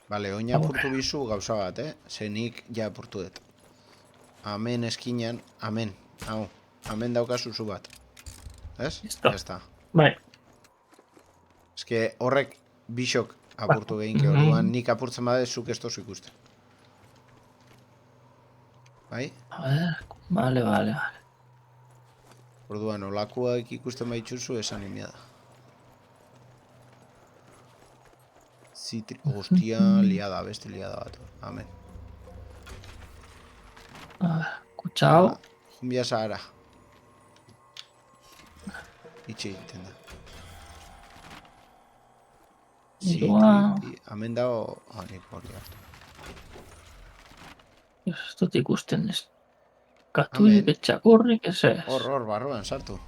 Vale, oina apurtu bizu gauza bat, Zenik ja apurtu dut. Amen eskinan, amen. Hau, amen daukazu zu bat. Ez? Listo. Ya está. Bai. Eske horrek bisok apurtu behinke, orduan nik apurtzen bade zuk ez tozu ikusten. Bai? A ver, vale. Orduan, olakuak ikusten baitzuzu esan imia da. Hostia, liada, beste liada bat. Amen. A ver, kutxao. Jumbia Sahara. Itxe egiten da. Hemen dago... nik hori hartu. Ez dut ikusten ez. Katuik, etxakurrik, ez ez. Hor, barruan, sartu.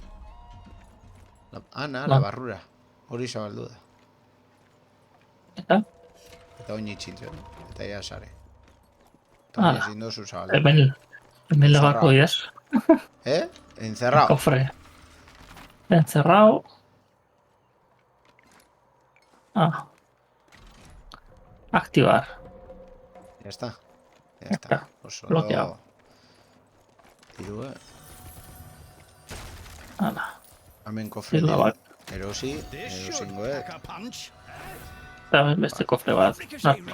La barrura. Hori zabaldu da. Eta? Eta oin itxintzen. Eta ia sare. Eta oin ezin dozu zabaldu. Hemen lagako idaz. Encerrao. Kofre. Encerrao. Activar. Ya está. Bloqueado. Tirua. Hala. Hemen kofre. Erosi goe. Eta beste kofre bat.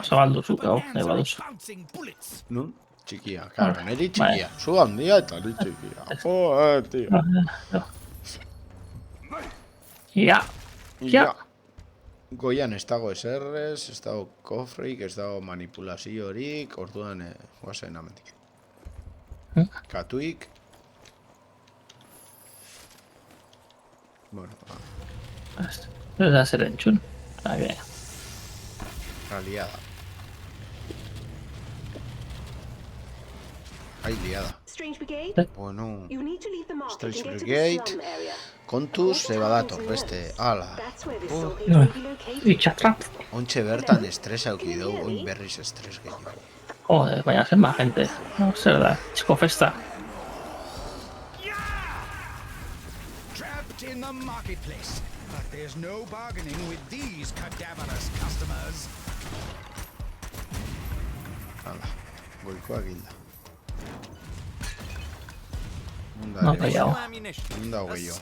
Zabaldu zuk hau, nahi baduzu. Nun? Txikia, karo, niri txikia. Zu handia eta niri txikia. Tio. Ja. Goian ez dago eserrez, ez dago kofreik, ez dago manipulaziorik, orduan guazen amendik. Katuik. Bueno, Ez da zer entzun. Liada. Ai, liada. Bueno, Strange Brigade. Kontuz, badator, beste, ala. Itxatrap. Ontxe bertan estres auki dugu, oin berriz estres gehiago. Joder, baina zen ba, gente. Zer da, txiko festa. Trapped in the marketplace, but there's no bargaining with these cadaverous customers. Hala, goikoak hilda. No, gehiago. Munda gehiago.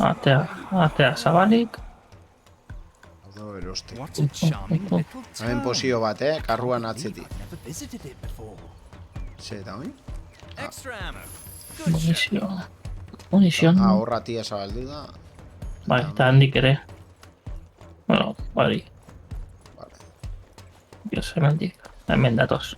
Atea zabalik. Odo eroste. What a charming little Hemen posio bat, karruan atzeti. Never visited it before. Ze eta hoi? Extra ammo. Munizion. Horra tia zabaldu da. Bai, eta handik ere. Bueno, bari. Dios, hemen datoz.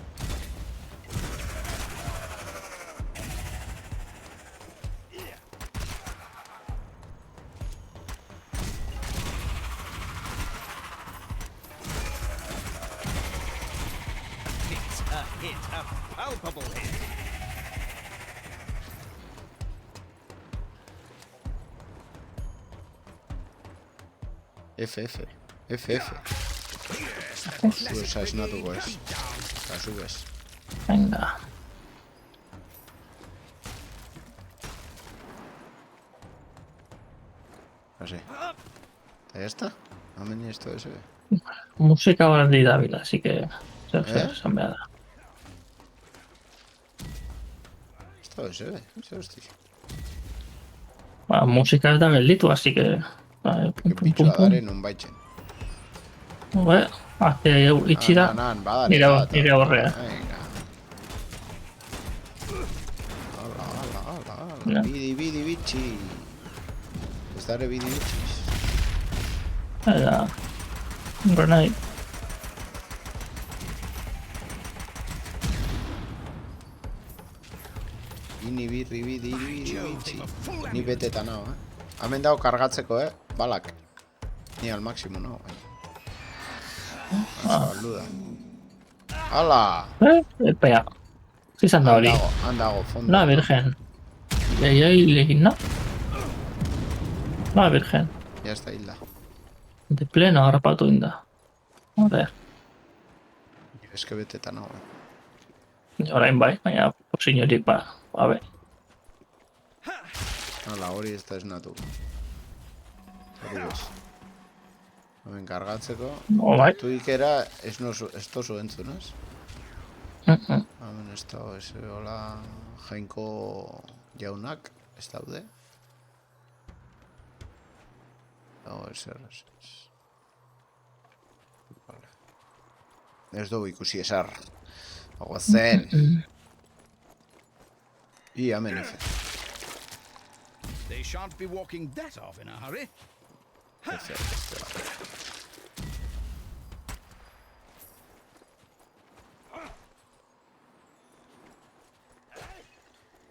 FF. Zu esa esnatuko ez. Kasu ez. Venga. Así. ¿Ya está? Hemen esto de SB. Musika horrendi dabila, así que... Zer esan behar da. Esto de SB, zer hosti. Musika ez da gelditu, así que... Pitxua dare nun baitzen. Itxi da, nire horrea. Hala. Bidi bitxi. Ez dare bidi bitxiz. Eta... Grenade. Ini birri bidi bitxi. Ni betetan hau, Hemen dago kargatzeko, balak. Ni al máximo, no. Zabaldu da. Hala! Epea. Zizan da hori. Handago, fondo. La virgen. Legin, no? La virgen. Ya está hilda. De pleno harrapatu inda. Joder. Ez que betetan hau, Orain bai, baina posiñorik ba. Babe. Hala, hori ez da esnatu. Hori bez. Hemen kargatzeko. Bai. Tuikera ez tozu entzunaz. Hemen ez da, ez hola jainko jaunak ez daude. Dago ezer. Ez dugu ikusi esar. Hago zen. I hemen efe. They shan't be walking that off in a hurry.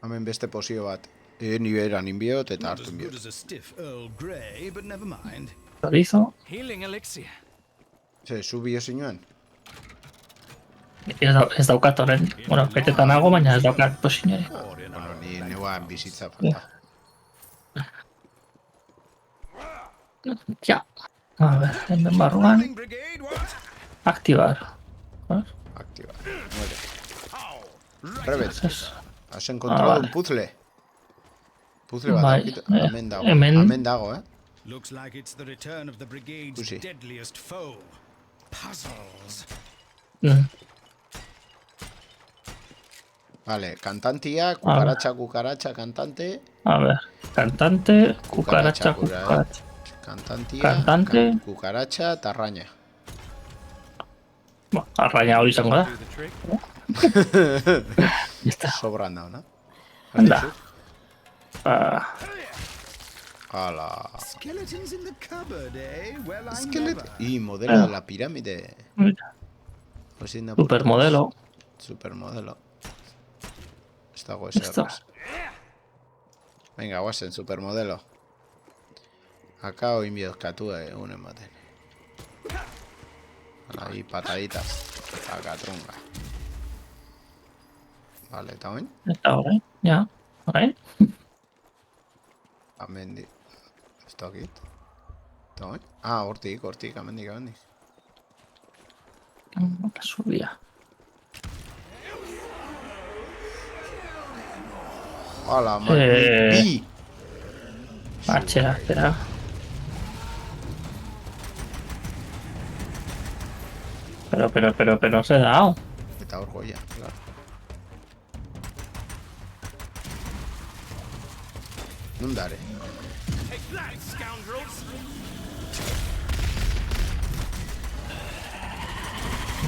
Hemen beste pozio bat. Ni beran inbiot eta Not hartu as good inbiot. as a stiff Earl Grey, but never mind. Chorizo. Healing elixir. Ze, zu bio zinuen? Ez daukat horren. Bueno, betetan nago, baina ez daukat posinari. Or in Bueno, our ni neuan bizitza falta. Ja. A ver, hemen barruan. Rolling Brigade, what? Aktibar. Aktiba. Muere. How? Rebet, Ez. has encontrado vale. un puzzle. Puzzle bat Bai, daukit. Hemen dago. hemen- Hemen dago, Looks like it's the return of the brigade's Pussy. deadliest foe. Puzzles. Vale, kantantia, kukaratxa, kantante. A ver, cantante, Cucaracha, cucaracha. Kantantia, Cantante. kukaratxa, tarraña. Bueno, arraina hori izango da. Do the trick. Ya está. Sobran dauna. Anda. Hala. Skeletons in the cupboard, eh? Well, I'm Esqueleto. never. Y modelo de la pirámide. Ezin da Supermodelo. Supermodelo. Ez dago Esto. ezer. Venga, guazen, supermodelo. Acá inbiozkatu egun ematen. Ahí, pataditas. Acatrunga. Vale, eta oin? Eta hori, ja. Hori. Amendik. Ez dakit. Eta oin? Ah, hortik, amendik. Zubia. Hala, man. Bi! Atxera, atxera. Pero, se da dado. Eta hor goia, claro. Nundare. Take that, scoundrels!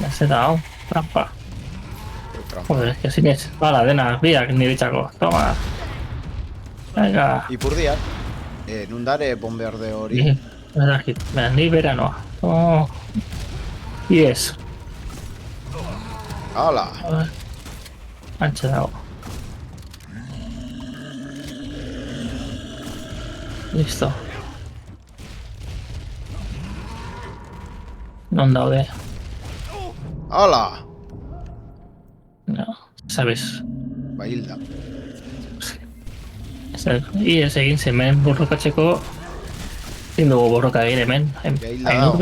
Ya se da dado. Trampa. Trampa. Joder, es que sin es. Bala, dena, biak nire txako. Toma. Venga. Ipurdiak. Nundare bomberde hori. Ni veranoa. Oh. Yes. Hala. Antxe dago. Listo. Non daude. Hala. No, sabes. Ba, hilda. Ies egin zemen borrokatzeko. Ezin dugu borroka egin hemen. Ja, hilda dago.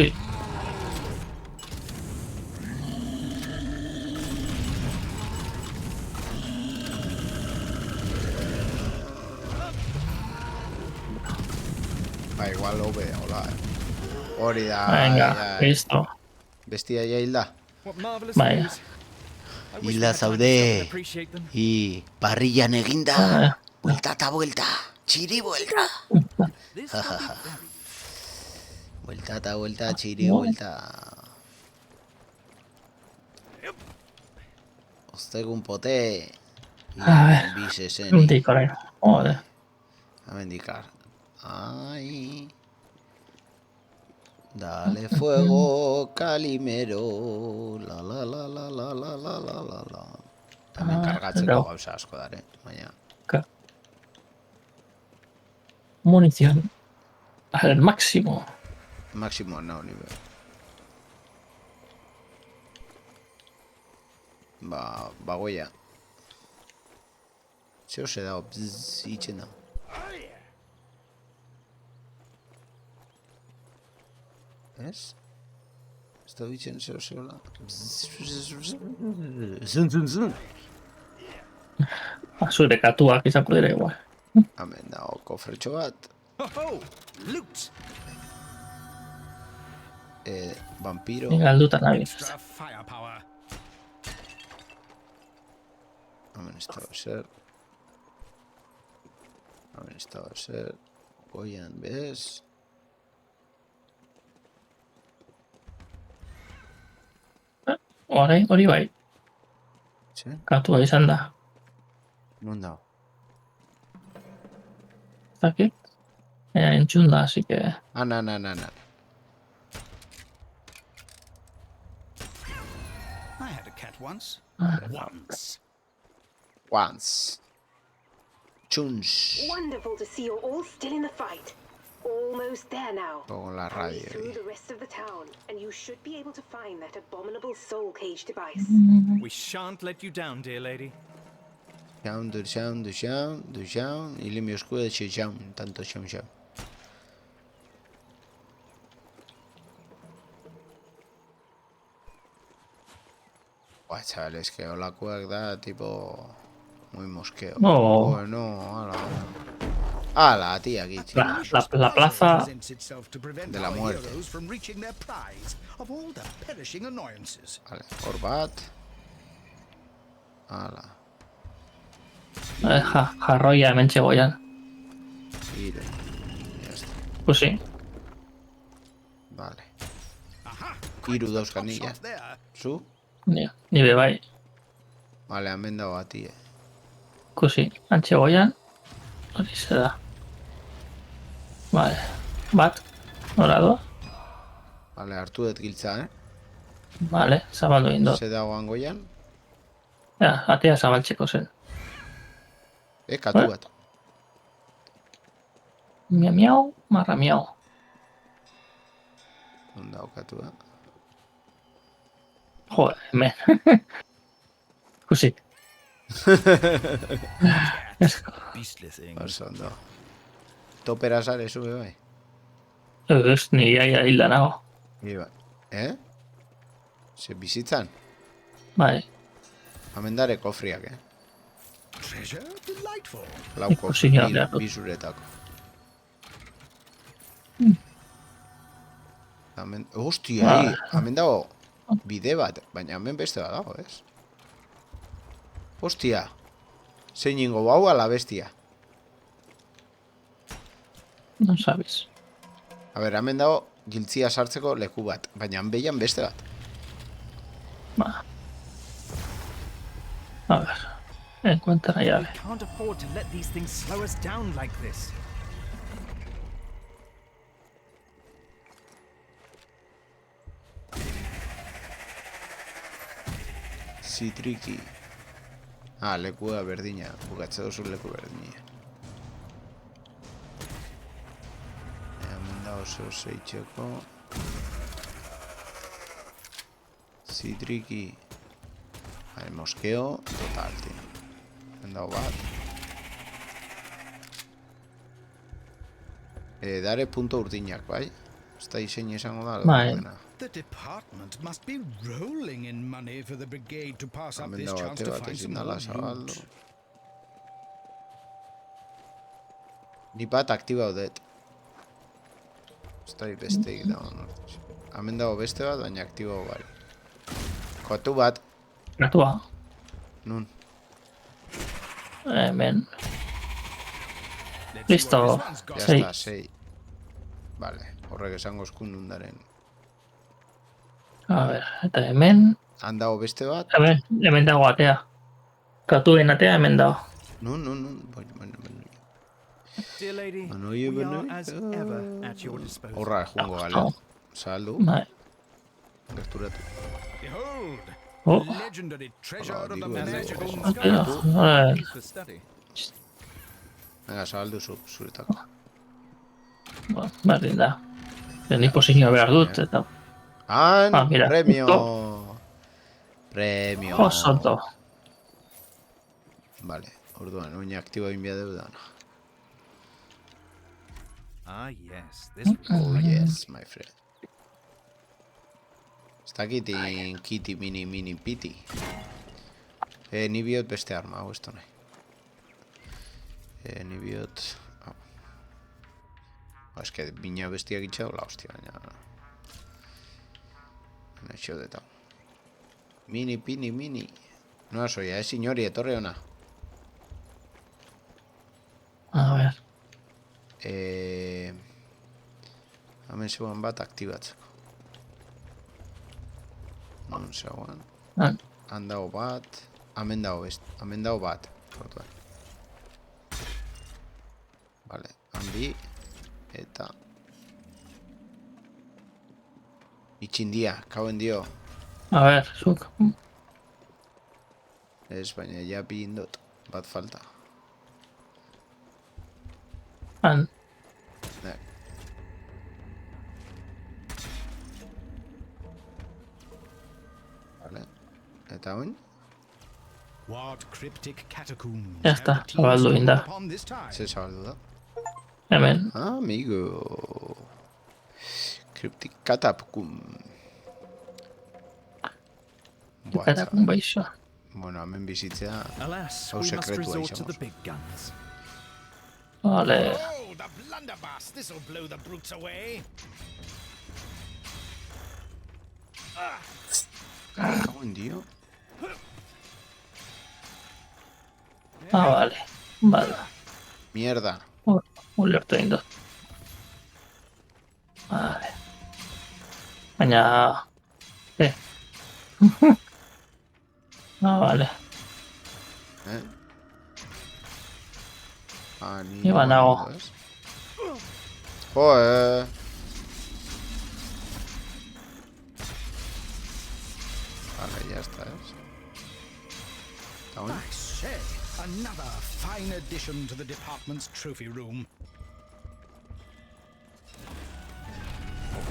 Ba, igual hobe, hola. Hori da. Venga, ja. listo. Bestia ja hilda. What marvelous Vaya. news. I wish we Hilda had time to stop and zaude. appreciate them. I parrillan eginda. Buelta eta buelta. Txiri buelta. This will be very Buelta eta buelta, txiri buelta. Ostegun pote. A ver. Bise zen. Nondik orain. Joder. Amendikar. Ay. Dale fuego, Calimero. La la la la la la la la la la. Hemen kargatzeko pero- gauza asko dare, baina. Munición. Al máximo. Máximo no nivel. Bagoia. Zeo se dago, bzzz, itxen da. Ez? Ez da itxen zeo zeola. Zun. Zure katuak izango dira igual. Hemen dago kofretxo bat. Ho ho! Loot! Vampiro. Ni galduta nabil. Extra firepower. Hemen ez dago zer. Hemen ez dago zer. Goian bez. Hori bai, Zer? katua izan da. Non dago? Zakit? Entzun da, así que... Na. I had a cat once. Once. Chuns. Wonderful to see you're all still in the fight. Almost there now. Con la Hurry radio. through the rest of the town, and you should be able to find that abominable soul cage device. We shan't let you down, dear lady. Du shaun. Il mio scudo c'è shaun. Tanto shaun. Buah, chavales, que holakoak da, tipo... Muy mosqueo. No. Bueno, ala, tía, aquí, chico. La plaza... Presents itself to prevent De la our muerte. heroes from reaching their prize of all the perishing annoyances. Vale, Orbat. Ala. Jarroia hemen txegoian. Giro. Ya está. Pues sí. Vale. Aha! Hiru Top dauzkanilla. shot there. Zu? Ni be bai. Vale, hemen dago ati, Ikusi, antxegoian. Hori ze da. Vale. Bat. Nora doa. Vale, hartu dut giltza, Vale, zabaldu egin dut. Ze dago angoian? Ja, atea zabaltzeko zen. Katu bat. Miau, marra miau. Non dago katu bat. Joder, hemen. Ikusi. Beastly thing. Oso ondo. Topera sare zube bai. Ez, ni iaia hilda nago. Iba. Ze bizitzan? Bai, Hemen dare kofriak, Treasure? Delightful. Lau Ikusi kofri, behar dut. bizuretako. Hemen, hostia, hemen dago bide bat, baina hemen beste bat dago, ez? Hostia, zein ingo bau ala bestia. non sabes. A ber, hemen dago giltzia sartzeko leku bat, baina hanbeian beste bat. Ba. A ver, encuentra la llave. Can't afford to let these things slow us down like this. Zitriki. Lekua berdina, bukatze duzu leku berdina. Hemen dago zeu zeitzeko. Zitriki. Moskeo, total, tío. Hemen dago bat. Dare punto urdinak, bai? Ez da izein izango da. Bai. The department must be rolling in money for the brigade to pass up Hemen this dago chance ate to bat find ezin some dala more zabaldu. loot. Ni bat aktibau dut. Ez da besteik dago. Hemen dago beste bat, baina aktibau bai. Kotu bat, Gratua. nun. Hemen. Let's see Listo. what this one's got. Ya Sei. está, 6. Vale, horrek esango eskun nundaren. A ver, eta hemen. Han dago beste bat? Hemen dago atea. Katuen atea hemen dago. Nun. Bueno. Dear lady, Anoie we bene. are as ever at your disposal. Horra, jungo gale. Oh. Saldu, Bai. gerturatu. Behold, Oh. the legendary treasure of the digo, magical digo. sky. Keep for study. Venga, zabaldu zuretako. Berdin da. Ni posizioa behar dut, eta... Han, mira, premio. justo. Premio. Oso ondo. Vale, orduan, oin aktibo egin behar dugu dana. Ah, yes. This Oh, yes, my friend. Ez dakitin kiti mini piti. Ni biot beste arma, hau ez da nahi. Ni biot... Ez que bina bestiak itxau, la hostia, baina... Naixo detau. Mini. Noa soia, signori, etorre ona. A ver. Hemen zeuan bat aktibatzeko. Non zeuan. Han dago bat. Hemen dago bat. Orduan. Vale, han bi. Eta... Itxindia, kauen dio. A ver, zuk. Ez, baina ja bi indot. Bat falta. Han. Ne. Vale. Eta oin? What cryptic catacombs Ya have está, the team zabaldu egin da. stumbled upon this time? Ze zabaldu da? Hemen. Amigo. Cryptic Catacomb. Katakun baixo. Bueno, hemen bizitzea... Alas, Hau we must sekretua resort to izango the zen. big guns. Vale. Oh, the blunderbuss! This'll blow the brutes away. Kauen dio. Vale. Vale. Mierda. Ulertu egin dut. Vale. Baina... vale. Iba nago. Joder. Vale, ya está. Está bueno. I say, another fine addition to the department's trophy room.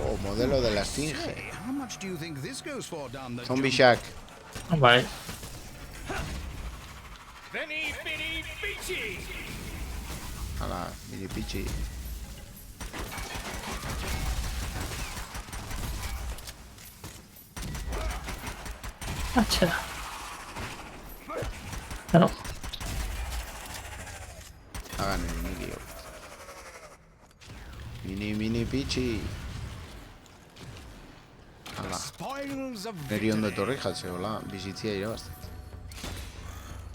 Oh, modelo de la Esfinge. Hey, how much do you think this goes for down the Zombie jump? Shack. Vale. Benny, Benny, Beachy! Hala, mini pichi. Atxera. Claro. Hagan el mini. Mini pichi. Hala. Spoils of Neri ondo victory. etorri jatzeola, bizitzia irabazten.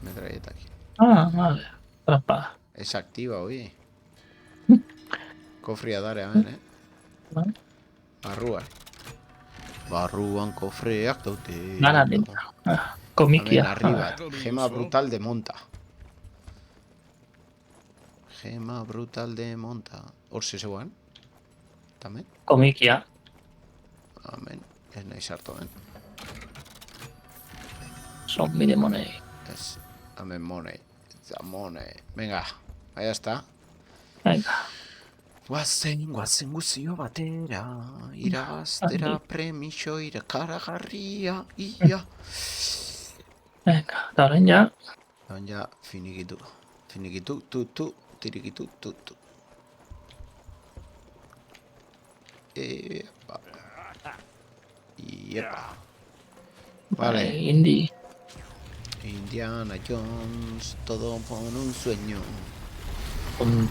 Metraietak. Vale. Trampa. Es activa, oye. Kofria dare, hemen, Vale. Barruan. Barruan kofreak daute. Gana dentro. Komikia. Hemen arriba. Gema brutal de monta. Gema brutal de monta. Hor zegoen. Tamen. Komikia. Amen. Ez nahi sartu, Zombi demonei. Ez. Amen money. It's a money. Venga. Ahí está. Venga. Guazen guzio batera. Irabaztera premixo irakaragarria. Ia. Venga. Eta orain ja. Daun ja finikitu. Finikitu, tirikitu, Epa. Iepa. Vale. Indi. Indiana Jones, todo por un sueño.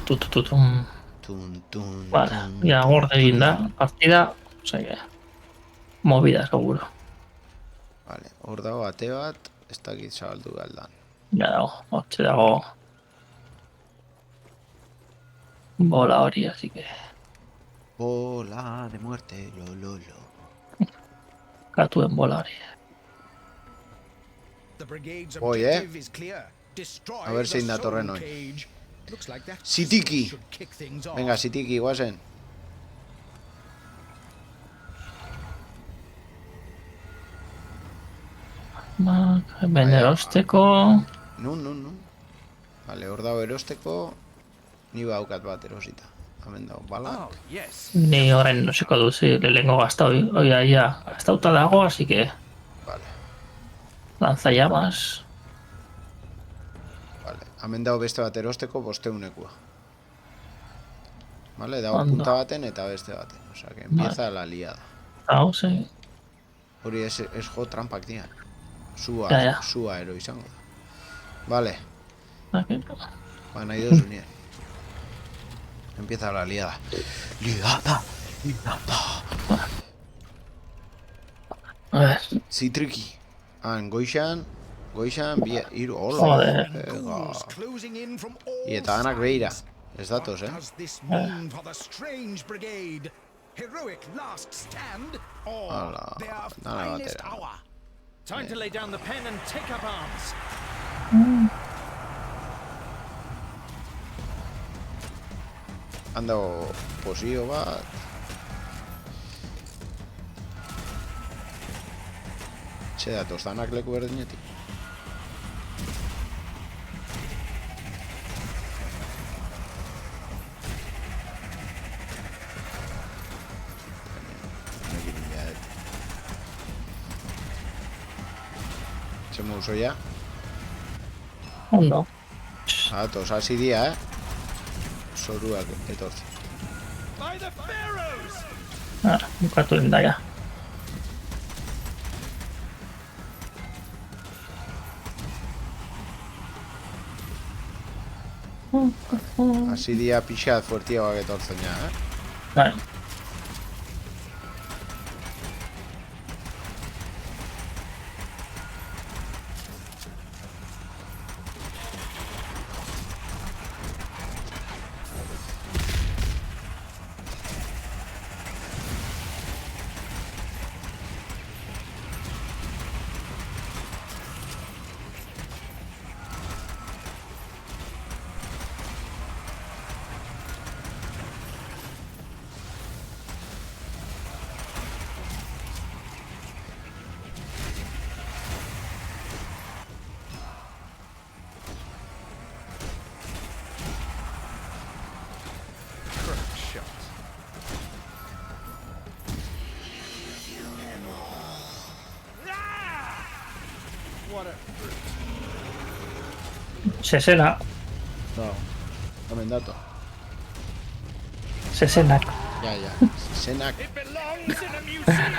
Tutututum. Tun. Vale. Ja gorde egin da. Partida. Osea, movida seguro. Vale, hor dago ate bat, ez dakit zabaldu galdan. Ja dago. Hortxe dago. Bola hori, así que... Bola de muerte, lo. Katuen bola hori. The brigade's Oye. objective is clear. Destroy A ver the zein datorren soul orain. cage. Looks like that Sitiki. should kick things off. Venga, sitiki, guazen. Hemen erosteko... Nun. Vale, hor dago erosteko, ni baukat bat erosita. Hemen dago, Oh, balak. yes. Ni orain nosiko duzi, lehengo gazta oia, gaztauta dago, así que... Vale, Lanzallamas... vale. Hemen dago beste bat erosteko, 500. Vale, dago Ondo. punta baten eta beste baten. O sea, que empieza la liada. Hau, ze... Hori es jo trampak dira. Ja. Sua ero izango da. Vale, Aquí. ba, nahi duz unien. Empieza la liada. Liada. A ver, Zitriki. Goixan, hiru, hola. Joder. Ghouls closing in from all Y eta danak behira. Ez datoz, What does this mean for the strange brigade? Heroic last stand or Hala, their dana finest batera. hour? Time to lay down the pen and take up arms. Ando posio bat. Txe datoz danak leku berdinetik. Txemu uso ya. Ondo. Datoz, hasi dia, Zoruak etortzi. By the pharaohs! Bukatu den da, ja. Hasi dia pixat fuertiagoak etortzen ja, Bai. Sesena. No, hemen dato. Sesenak. Ja, Senak. It belongs in a museum!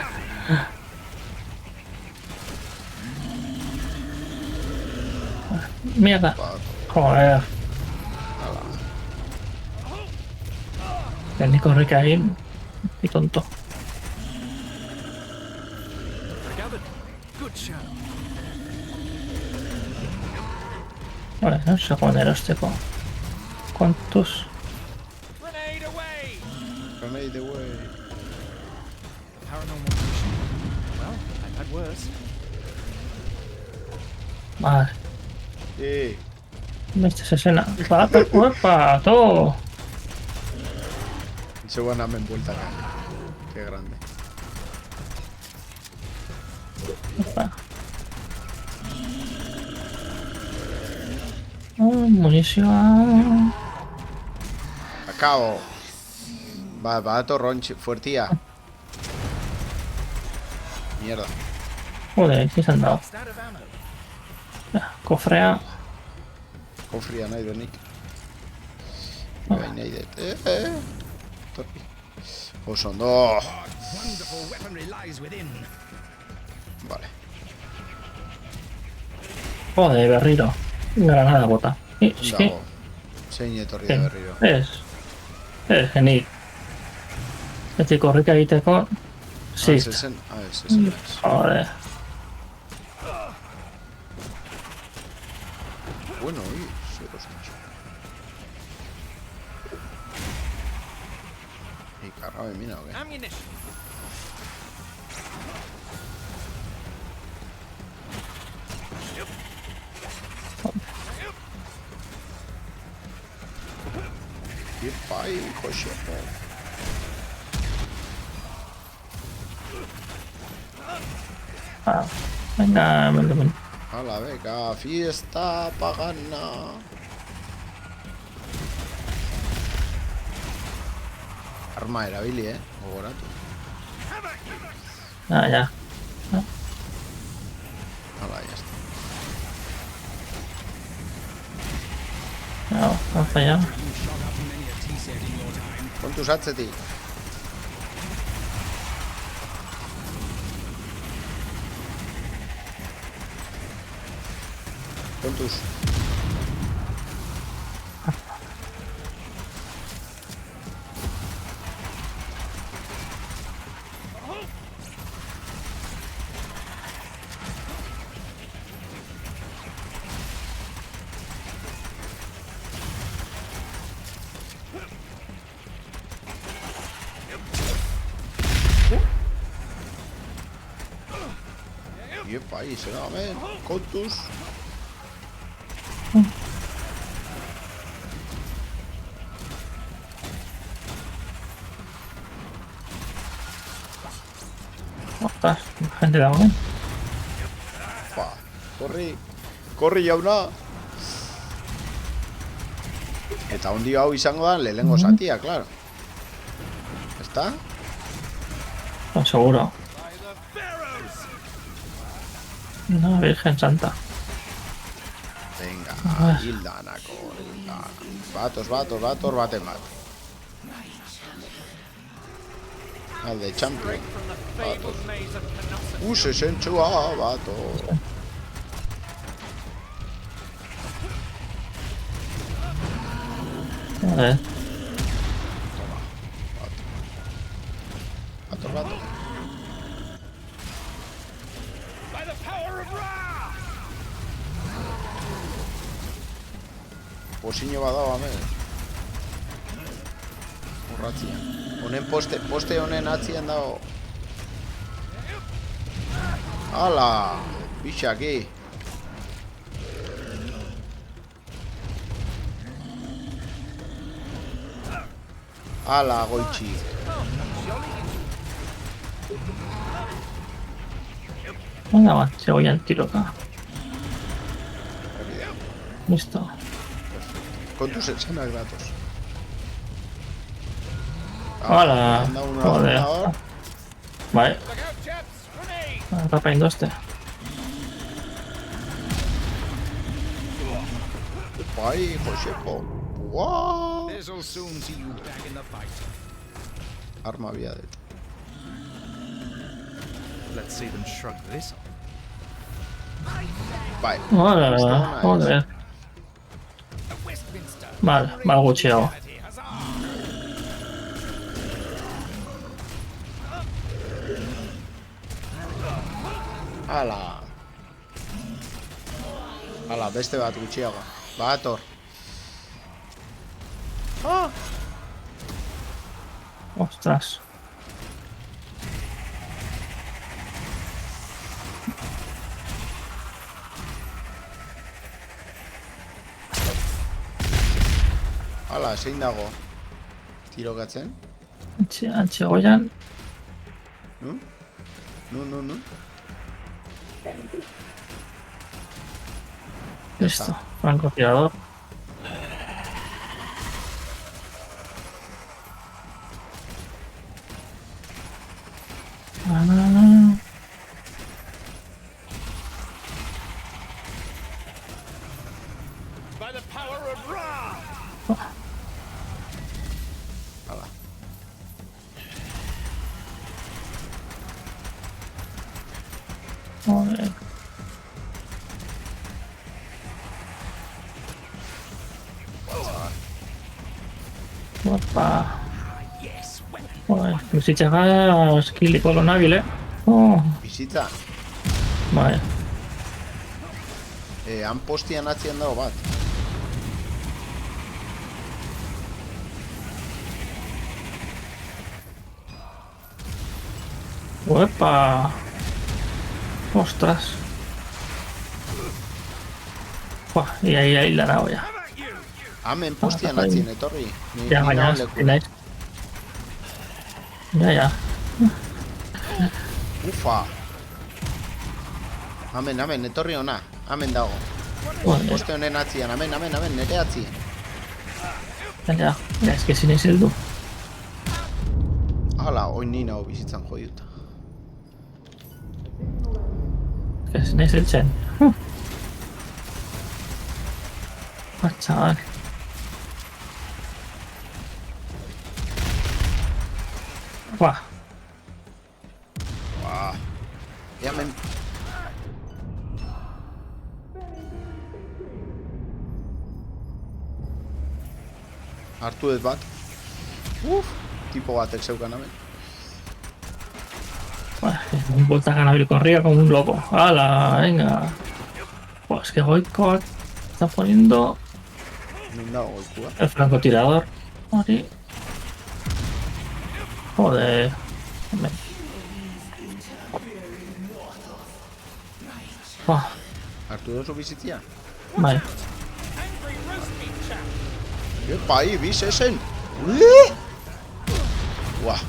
Mierda. Joder. El Nico Rica ahí. Y tonto. Gathered. Good show. Bueno, segunero con ¿cuántos? Grenade away! Grenade away. Paranormal mission. Well, I've had worse. Vale. Sí. ¿Viste esa escena? ¡Uepa! ¡Todo! Se van a envuelta acá. Qué grande. Opa. Munición. Acabo. Va a torrón fuertía. Mierda. Joder, ¿qué se han dado? Out of ammo. Cofrea. Confría, no hay Nick. Torpi. Son dos. Wonderful weaponry lies within. Vale. Joder, berriro. Granada bota. Sí. Dago. Zein etorri da berriro. Es genial. Este korrika egiteko. Sí. Zesen. Joder. Bueno, zer ostras. Y cargado de mina, ¿o qué? Ammunition. Y pai, coche. Venga, ven. A la beca, fiesta pagana. Arma erabili, gogoratu. Ya. Hala, ya está. No, ha fallado. Kontuz atzetik. Kontuz. Iepa, ahí se da, ven, Contus. Ostras, gente de agua. Korri jauna. Eta ondi hau izango da lehenengo zatia, claro. ¿Está? No, seguro. No, Virgen Santa. Venga, Hildanako. Batos, baten bat. Al de champion. Batos. Se sentsua, batos. A ver. Batos. Posiño badao, amel. Urratzian. Honen poste honen atzian dago. Hala! Bixaki! Hala, goitxi! Venga, va, se voy al tiro acá. Listo. Kontuz etxenak datoz. Hola, joder. Vale. Rapa indoste. Bai, Josepo. Wow. This'll soon see you back in the fight. Arma había de... Let's see them shrug this off. Bai. Hola, joder. Vale, mal gucheado. Hala. Hala, beste bat gutxiago. Bator. Ostras. Hala, zein dago? Tirokatzen? Antxe goian. No? Listo, francotirador. By the power of Ra! Hala. Joder. Opa. Joder, bizitzaga skiliko lo nabil, Bizitza. Vale. Han postian atzian dago bat. Opa. Ostras. Buah, y ahí la nago ya. Hemen postian atzien etorri. Ya, baina, naiz. Ya. Ufa. Hemen, etorri ona. Hemen dago. Poste honen atzian, hemen, nere atzien. Ya, es que sin ese heldu. Hala, oin nina hau bizitzan jodiuta. Que sin ese el chen. Chaval. Buah. Hemen. Hartu ez bat. Tipo batek zeukan hemen. Un vuelta ganable corría como un loco. ¡Hala! Venga. Pues que Goico está poniendo el francotirador. Aquí. Joder. Buah, Hartu dozu bizitzia? bai. Epa, bizesen! Buah,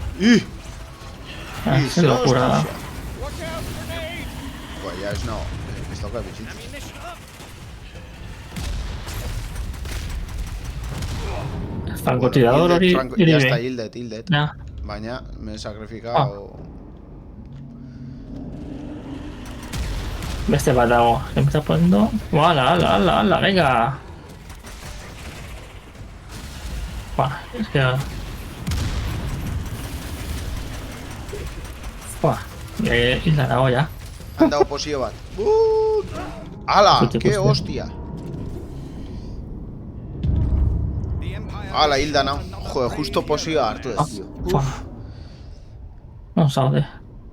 Qué locura. Buah, ya ez no, ez dauka bizitza. Francotirador hori Ya está, hildet. Ja. Baina, me he sacrificado... Beste bat dago. Se me está poniendo... ¡Hala, venga! Buah, es que... Buah, hilda dago ya. Han dado posio bat. ¡Hala! ¡Qué hostia! ¡Hala, hilda nao! Joder, justo posioa hartu ez, tío. No saude.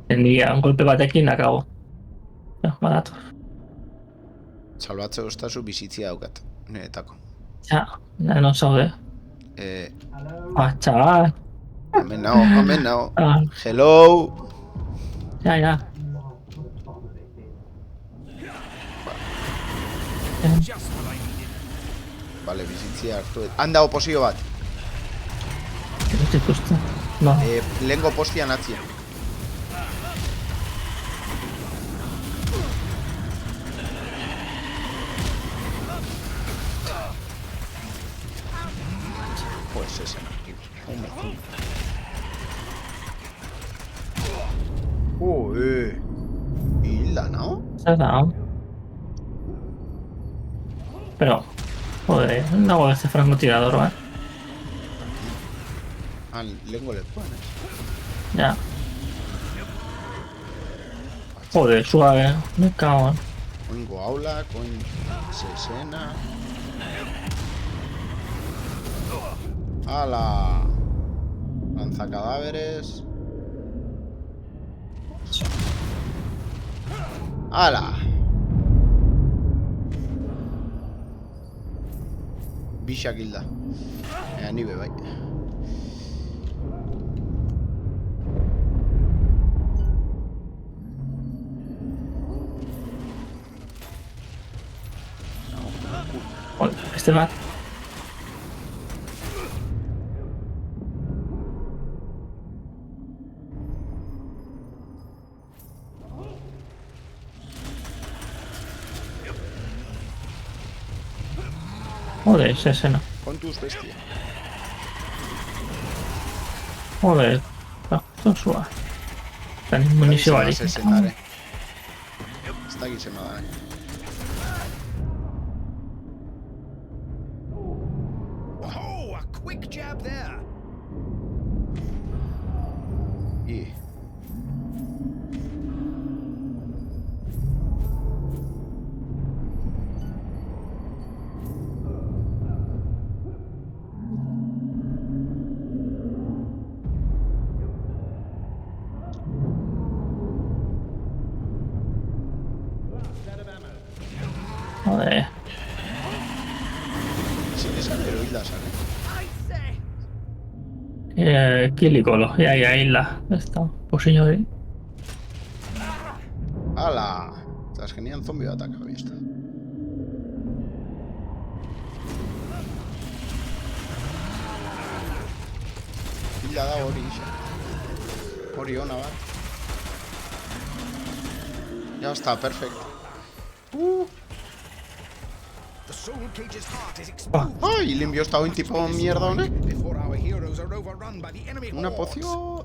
Tendría un golpe batekin acabo. Ja, badator. Salbatze ostazu bizitzia daukat. Niretako. Ja, no saude. Chaval. Hemen nao. Ah, Hello! ja. Vale, bizitzia hartu. Han dado posio bat. No te gusta. No. Lehengo postian atzien. Pues ese no. Hilda, ¿no? Se ha dado. Pero, joder, no hago este francotirador, ¿vale? Lengo le pones. Ya. Joder, suave, me cago en... Oingo aula, coin sesena. ¡Hala! Lanza cadáveres. ¡Hala! Bixak hilda. Ni be bai. Joder, este va. Joder, es ese no. Con tus bestias. Joder, esto suave. Tan munició ahí. Está aquí se me da, Oh, a quick jab there. Y... Joder. Sí, esa heroína sale. Kilikolo, ya isla. Está, pues señor. ¡Hala! Estás genial, zombie ataca, ¿viste? Hilda da hori, hori ona bat. Ya está, perfecto. The soul cage's heart is exposed. ¡Ay! Limpio esta un tipo mierda, ¿no? Before our heroes are overrun by the enemy Una hordes. poción.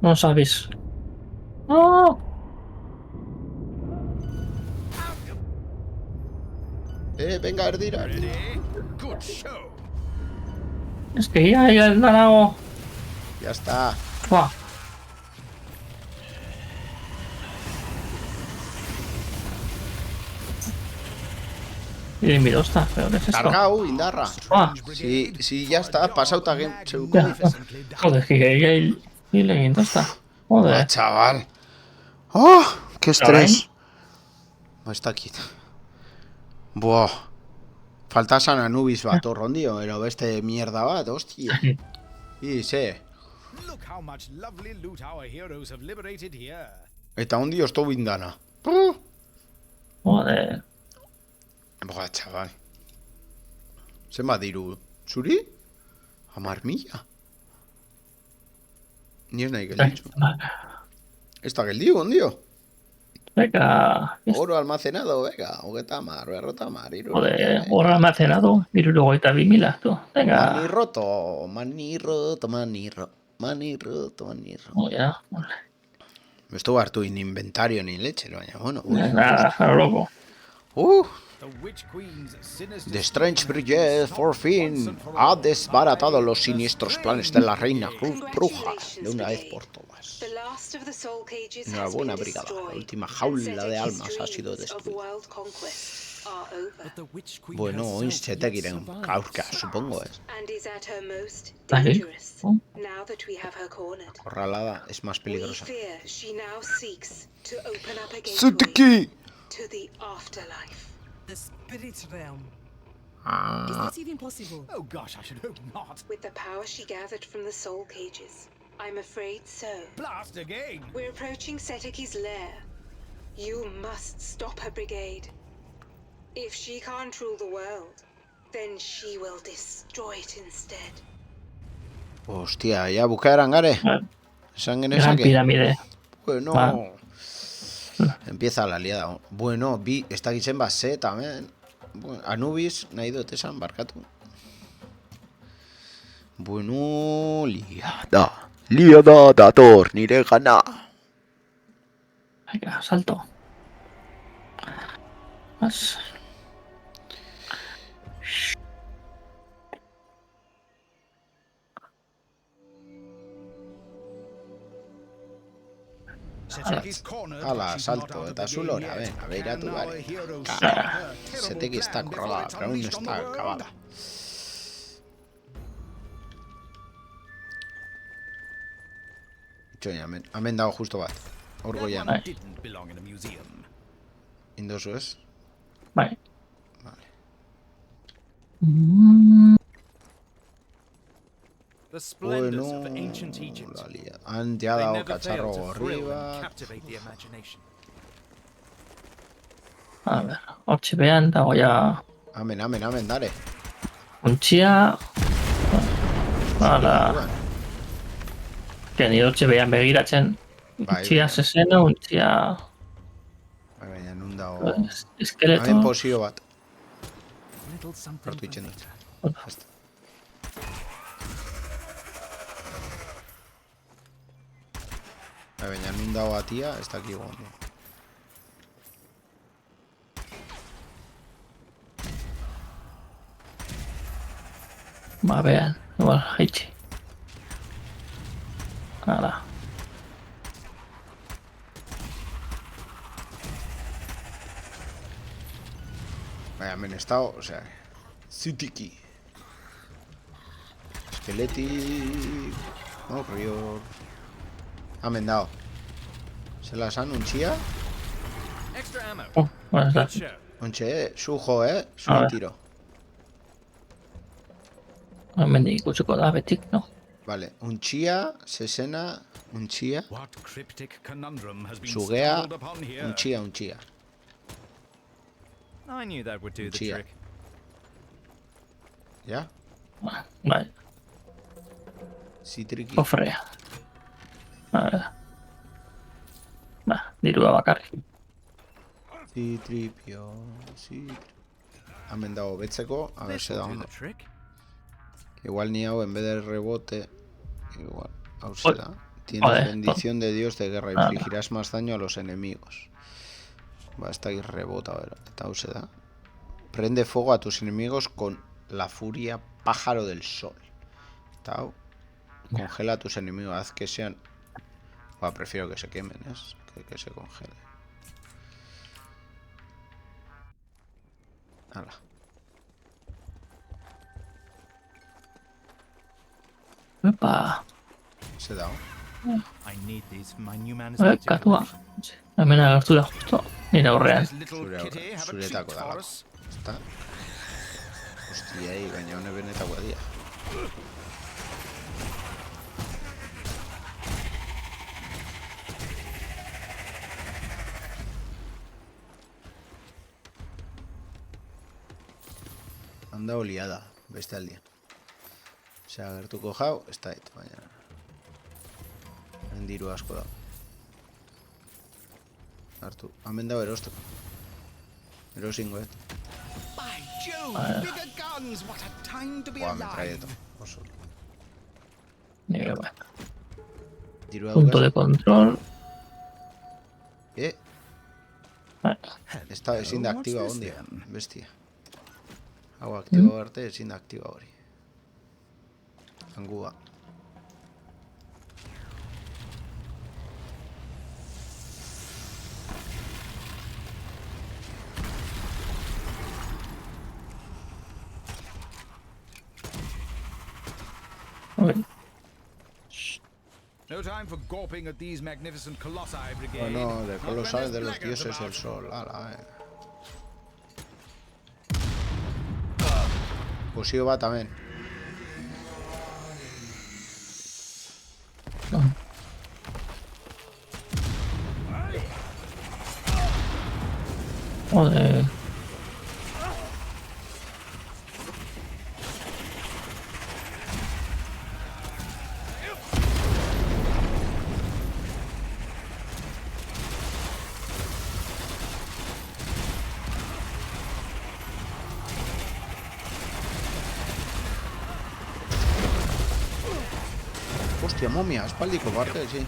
No sabéis. ¡No! Venga, Erdira. Ready? Good show. Es que ya el ganado. Ya está. ¡Buah! Y mira, está, pero ¿qué es esto? Cargao, Indarra. Ah, Sí, ya está. Pasauta game. ya. Joder, que ya y le está. Joder. Chaval. ¡Oh! ¡Qué estrés! No está aquí. Buah. Falta San Anubis bat, rondio. Pero beste mierda bat, hostia. Y sé. Look how much lovely loot our heroes have liberated here. Eta ondi osto bindana. Joder. Buah, chaval. Zenbat diru? Zuri? 10.000? Ni ez nahi gelditzu. Ez da geldiu, ondio. Venga. Oro almacenado, venga. 30, 40, Joder, horra almacenado. 72.000, tú. Venga. Manirroto. Oh, ya. Me estuvo hartu in inventario ni leche, baina, bueno. Nada, a lo loco. The Strange Brigade, por fin, ha desbaratado los siniestros planes de la reina bruja de una vez por todas. Enhorabuena, brigada. La última jaula de almas ha sido destruida. Bueno, hoy se te quieren causca, supongo es. ¿Ahí? Corralada es más peligrosa. Suteki! The spirit realm. Is that even possible? Oh gosh, I should hope not. With the power she gathered from the soul cages, I'm afraid so. Blast again! We're approaching Seteki's lair. You must stop her brigade. If she can't rule the world, then she will destroy it instead. Hostia, ya bukaeran gare. Esan Gran genezake. pirámide. Bueno, Va. empieza la liada. Bueno, bi, ez dakit zenbat ze, tamen. Bueno, Anubis, nahi dut esan, barkatu. Bueno, liada. Liada dator, nire gana. Venga, salto. Más. Ala, salto, eta zulora, venga, beiratu gare. Seteki está acorralada, pero aún no está acabada. Itxoin, hemen dago justo bat. Orgoian. Didn't belong in a museum. Indozu ez? Vale. Vale. The splendors Bueno, of ancient Egypt. la liada. Han ja They dago never cacharro fail to gorri thrill and bat. captivate the imagination. A ver, hortxe behan dago ja Amen, dare. untxia. Hala, que ni hortxe behan begiratzen. Bai, Untxia bai. sesena, untxia Bai, baina nun dago... Hemen eskeleto. posio bat. Little something Hartu for itxen dut. later. Bai, baina nun dago batia, ez dakigu ondo. Ba, behan, igual, jaitxe. Hala. Bai, hemen ez dago, osea... Zitiki. Eskeleti... Horrior... Hemen dago. Zela esan, untxia? Extra ammo. Bueno, Good show. Ontxe, sujo, A zuen ver. tiro. hemen ikusiko da betik, no? Vale, untxia, sesena, untxia, What cryptic conundrum has been sugea, stumbled upon here? untxia. I knew that would do the Chia. trick. Ja? Bai, Zitriki. kofrea. A ver. Ba, dirua bakarrik. Zitripio, Hemen dago betzeko, a ver This se da will do ondo. the trick. Igual ni hau, en vez de rebote, igual, hau se da. Tienes Joder, bendición de Dios de guerra, Ah. infligirás más daño a los enemigos. Va, está ahí rebota, a ver, eta hau se da. Prende fuego a tus enemigos con la furia pájaro del sol. Eta hau, congela a tus enemigos, haz que sean... Bueno, prefiero que se quemen, es que se congele. Hala. Epa, Se da. I need these for my numismatic katua. collection. Hemen agertu da justo, nire aurrean. Does little Zure kitty aurrean, have a zuretako treat for dalako. us? Ezta? Hostia, baina hone benetakoa dira. Manda oliada, beste aldean. Osea, gertuko jau, ez da dit, baina... Diru asko da. Hartu, hamen dago erosteko. Erosingo, By Jove, bigger guns! What a time to be Buah, alive! metralleta, oso. Bueno. Diru Punto de control. Esta ezin da aktiba ondia, bestia. Hau aktiba arte ezin da aktiba hori. Angua. No time for gawping at these magnificent colossi, brigade. Bueno, de colosales de los dioses el sol. Ala, Posio va también. Joder. Hostia, momia, espaldiko parte, sí.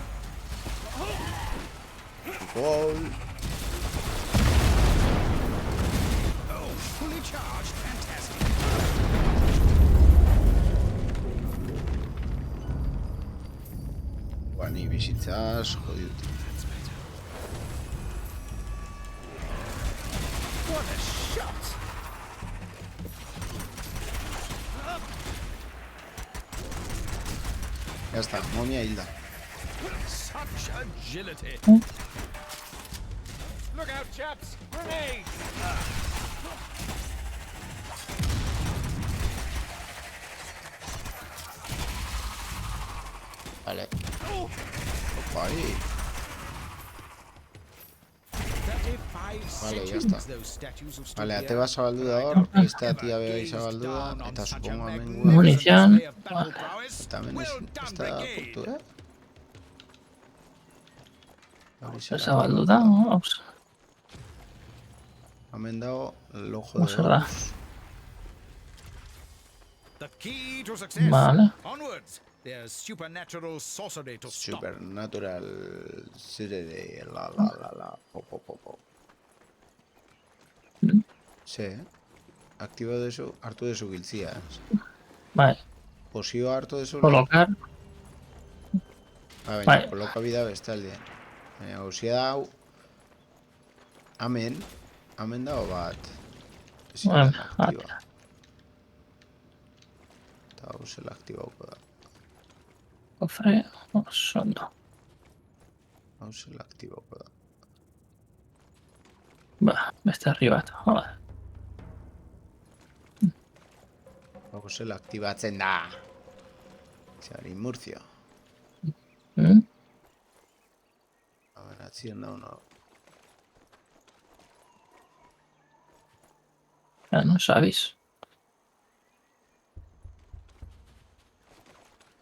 Gol. Fully charged, fantastic. Guani bizitzaz, jodiut. What a shot! Ya está, momia hilda. Such agility. Look out, chaps! Grenade! Vale. Opa, ahí. 35 Vale, ya seconds, está. those statues of Vale, Stygia. ate va zabalduda hor, esta tía bebe zabalduda, eta supongo hemen gu. Munición. Eta hemen ez da apurtu, Hori zera. Zabalduda, vamos. Hemen dago el ojo Vamos de a dar. Horus. The key to success. Vale. Onwards. There's supernatural sorcery to stop. Supernatural... La. Po. Sí, aktibo dezu, hartu dezu giltzia. Vale. Posio hartu dezu. Colocar. Baina, Vale. koloka bida beste aldean. Baina, gauzia dau... Amen dago bat. Ezin Vale, da aktiba. Eta gauzela aktibauko da. Cofre. Sondo. Gauzela aktibauko da. Va, beste arriba. Joder. Gauzela aktibatzen da. Txari Murcia. ¿Mm? A ver, atzien da uno. Ya no sabéis.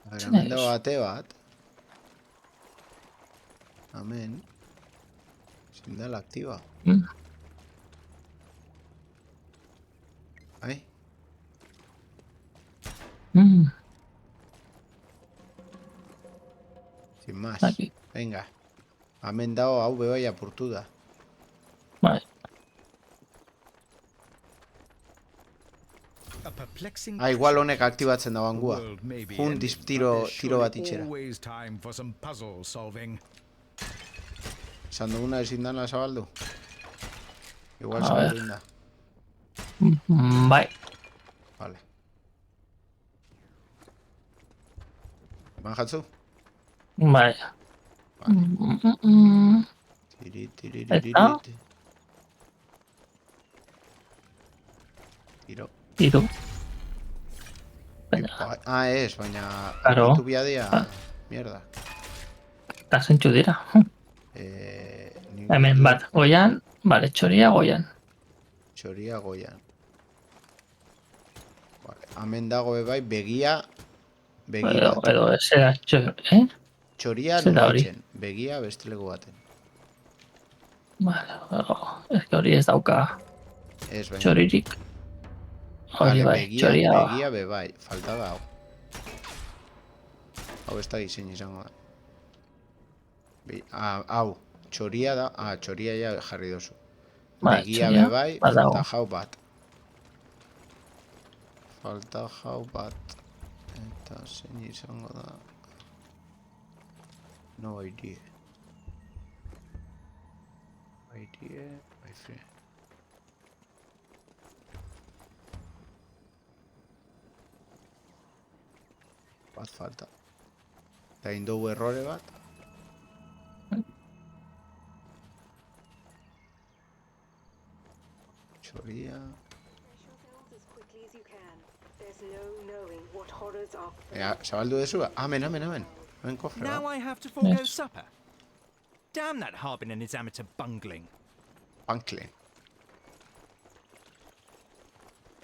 A ver, Sí, hemen dago es. ate bat. Amen. Ezin dela aktiba. Ai, sin más. Aquí. Venga. Hemen dago hau bebai apurtu da. Vale. A perplexing Igual honek aktibatzen da The bangua. world may be Jun ended, but tiro there's bat surely itxera. always time for some puzzle solving. Esan duguna ezin dana zabaldu. Igual A zabaldu ver. inda. Vale. Vale. Manjatzu? Vale. ¿Está? Tiro. Tiro. Venga. Ah, ez, baina... Claro. Tu biadia... Mierda. Estás en chudera. Ni- Hemen bat. Goian. Vale, txoria goian. Txoria goian. Hemen dago bai, begia Edo, bat. edo, zera, Txoria Zer da hori? nubaitzen, begia beste leku baten. Vale, ez que hori ez dauka Ez, baina. txoririk. Hori Vale, bai, txoria. begia bai, falta da hau. Hau ez da disein izango da. Hau, txoria da, txoria ja jarri dozu. Vale, Begia txoria, bai, badago. falta jau bat. Falta jau bat. Eta zein izango da. No idea. My friend. Bat falta. Eta indugu errore bat. Txoria. As quickly as you can. There's no knowing what horrors are. Zabaldu dezu? Amen. Hemen kofre Now bat. I have to forego Yes. supper. Damn that Harbin and his amateur bungling. Panklen.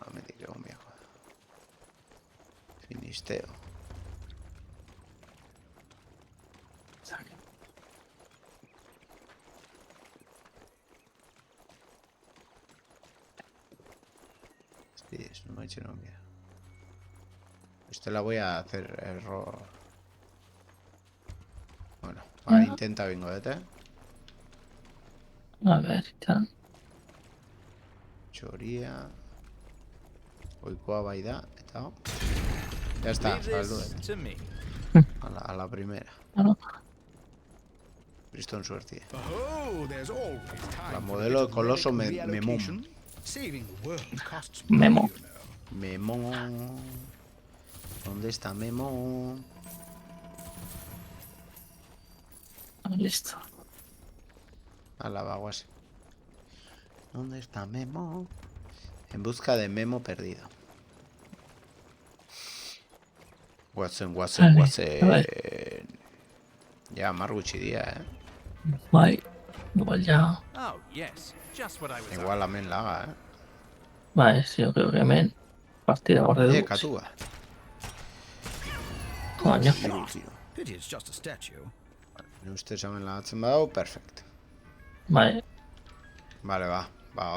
Hemendik egon biako. Finisteo. Sí, no me ha hecho nombre. Esto la voy a hacer error. Bueno, vale, intenta bingo, ¿eh? A ver, tal. Txoria. Oikoa bai da, eta... Ya está, Leave saldu. this to me. A la primera. Claro. Bristol suerte. Oh, there's always time. La for modelo a bit of Coloso relic Memón. reallocation. Saving the world costs Memo. money, you know. Memo. ¿Dónde está Memo? Listo. A la baguas. ¿Dónde está Memo? En busca de Memo perdido. Watson. Vale. Ya, mar gutxi día, Bai, igual ya. Oh, yes. Just what I was Igual amen laga, Bai, sí, yo creo que hemen partida gorde du. Katua. Coño. Pity it's just a statue. Ni uste zamen lagatzen badau, perfect. Bai, Vale, ba,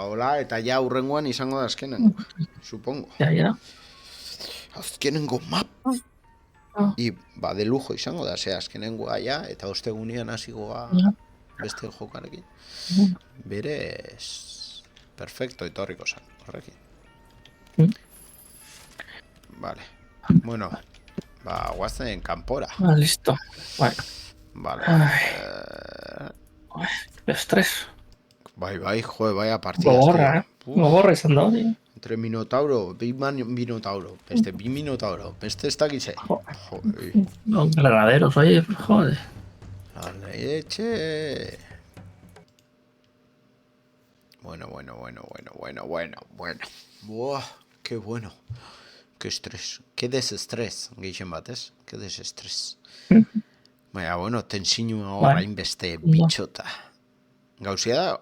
hola, eta ja urrengoan izango da azkenengo, supongo. ya. Azkenengo map. Ah. I, de lujo izango da, ze azkenengoa ja, eta ostegunean hasikoa Ja. beste jokarekin. Berez, perfecto, etorriko zan, horrekin. Vale, bueno, guazen kanpora. Listo. Bai. Vale. Estrés. Bai, jo, bai, partida. Gogorra, Gogorra izan da hori. Entre Minotauro, Minotauro, beste bi Minotauro, beste ez dakize. Joder, Los granaderos, oye, joder. la leche. Bueno. Buah, qué bueno. Qué estrés. Qué desestrés, gehien batez. Qué desestrés. Baina, bueno, tensinua horrain beste bitxota. Gauzia da,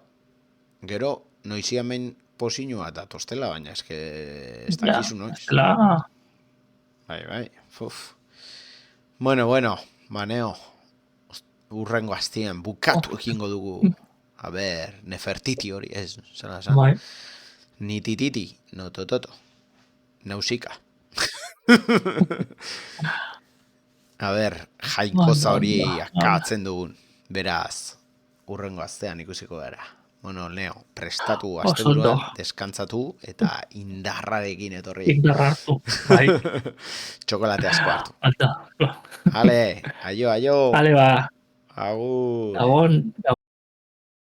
gero, noiziamen posinua eta tostela, baina eske ez dakizu noiz. Bai, fuf. Bueno, Maneo, urrengo astian bukatu ekingo dugu, a ber, Nefertiti hori, ez, zela esan. Bai. Ni tititi, no tototo, nausika. A ber, jainkoza hori akatzen dugun, beraz, urrengo astean ikusiko gara. Bueno, Leo, prestatu asteburuan, deskantzatu eta indarrarekin etorri. Indarrartu, bai. Txokolate asko hartu. Alta. Ale, aio. Ale, ba. Agur. Gabon.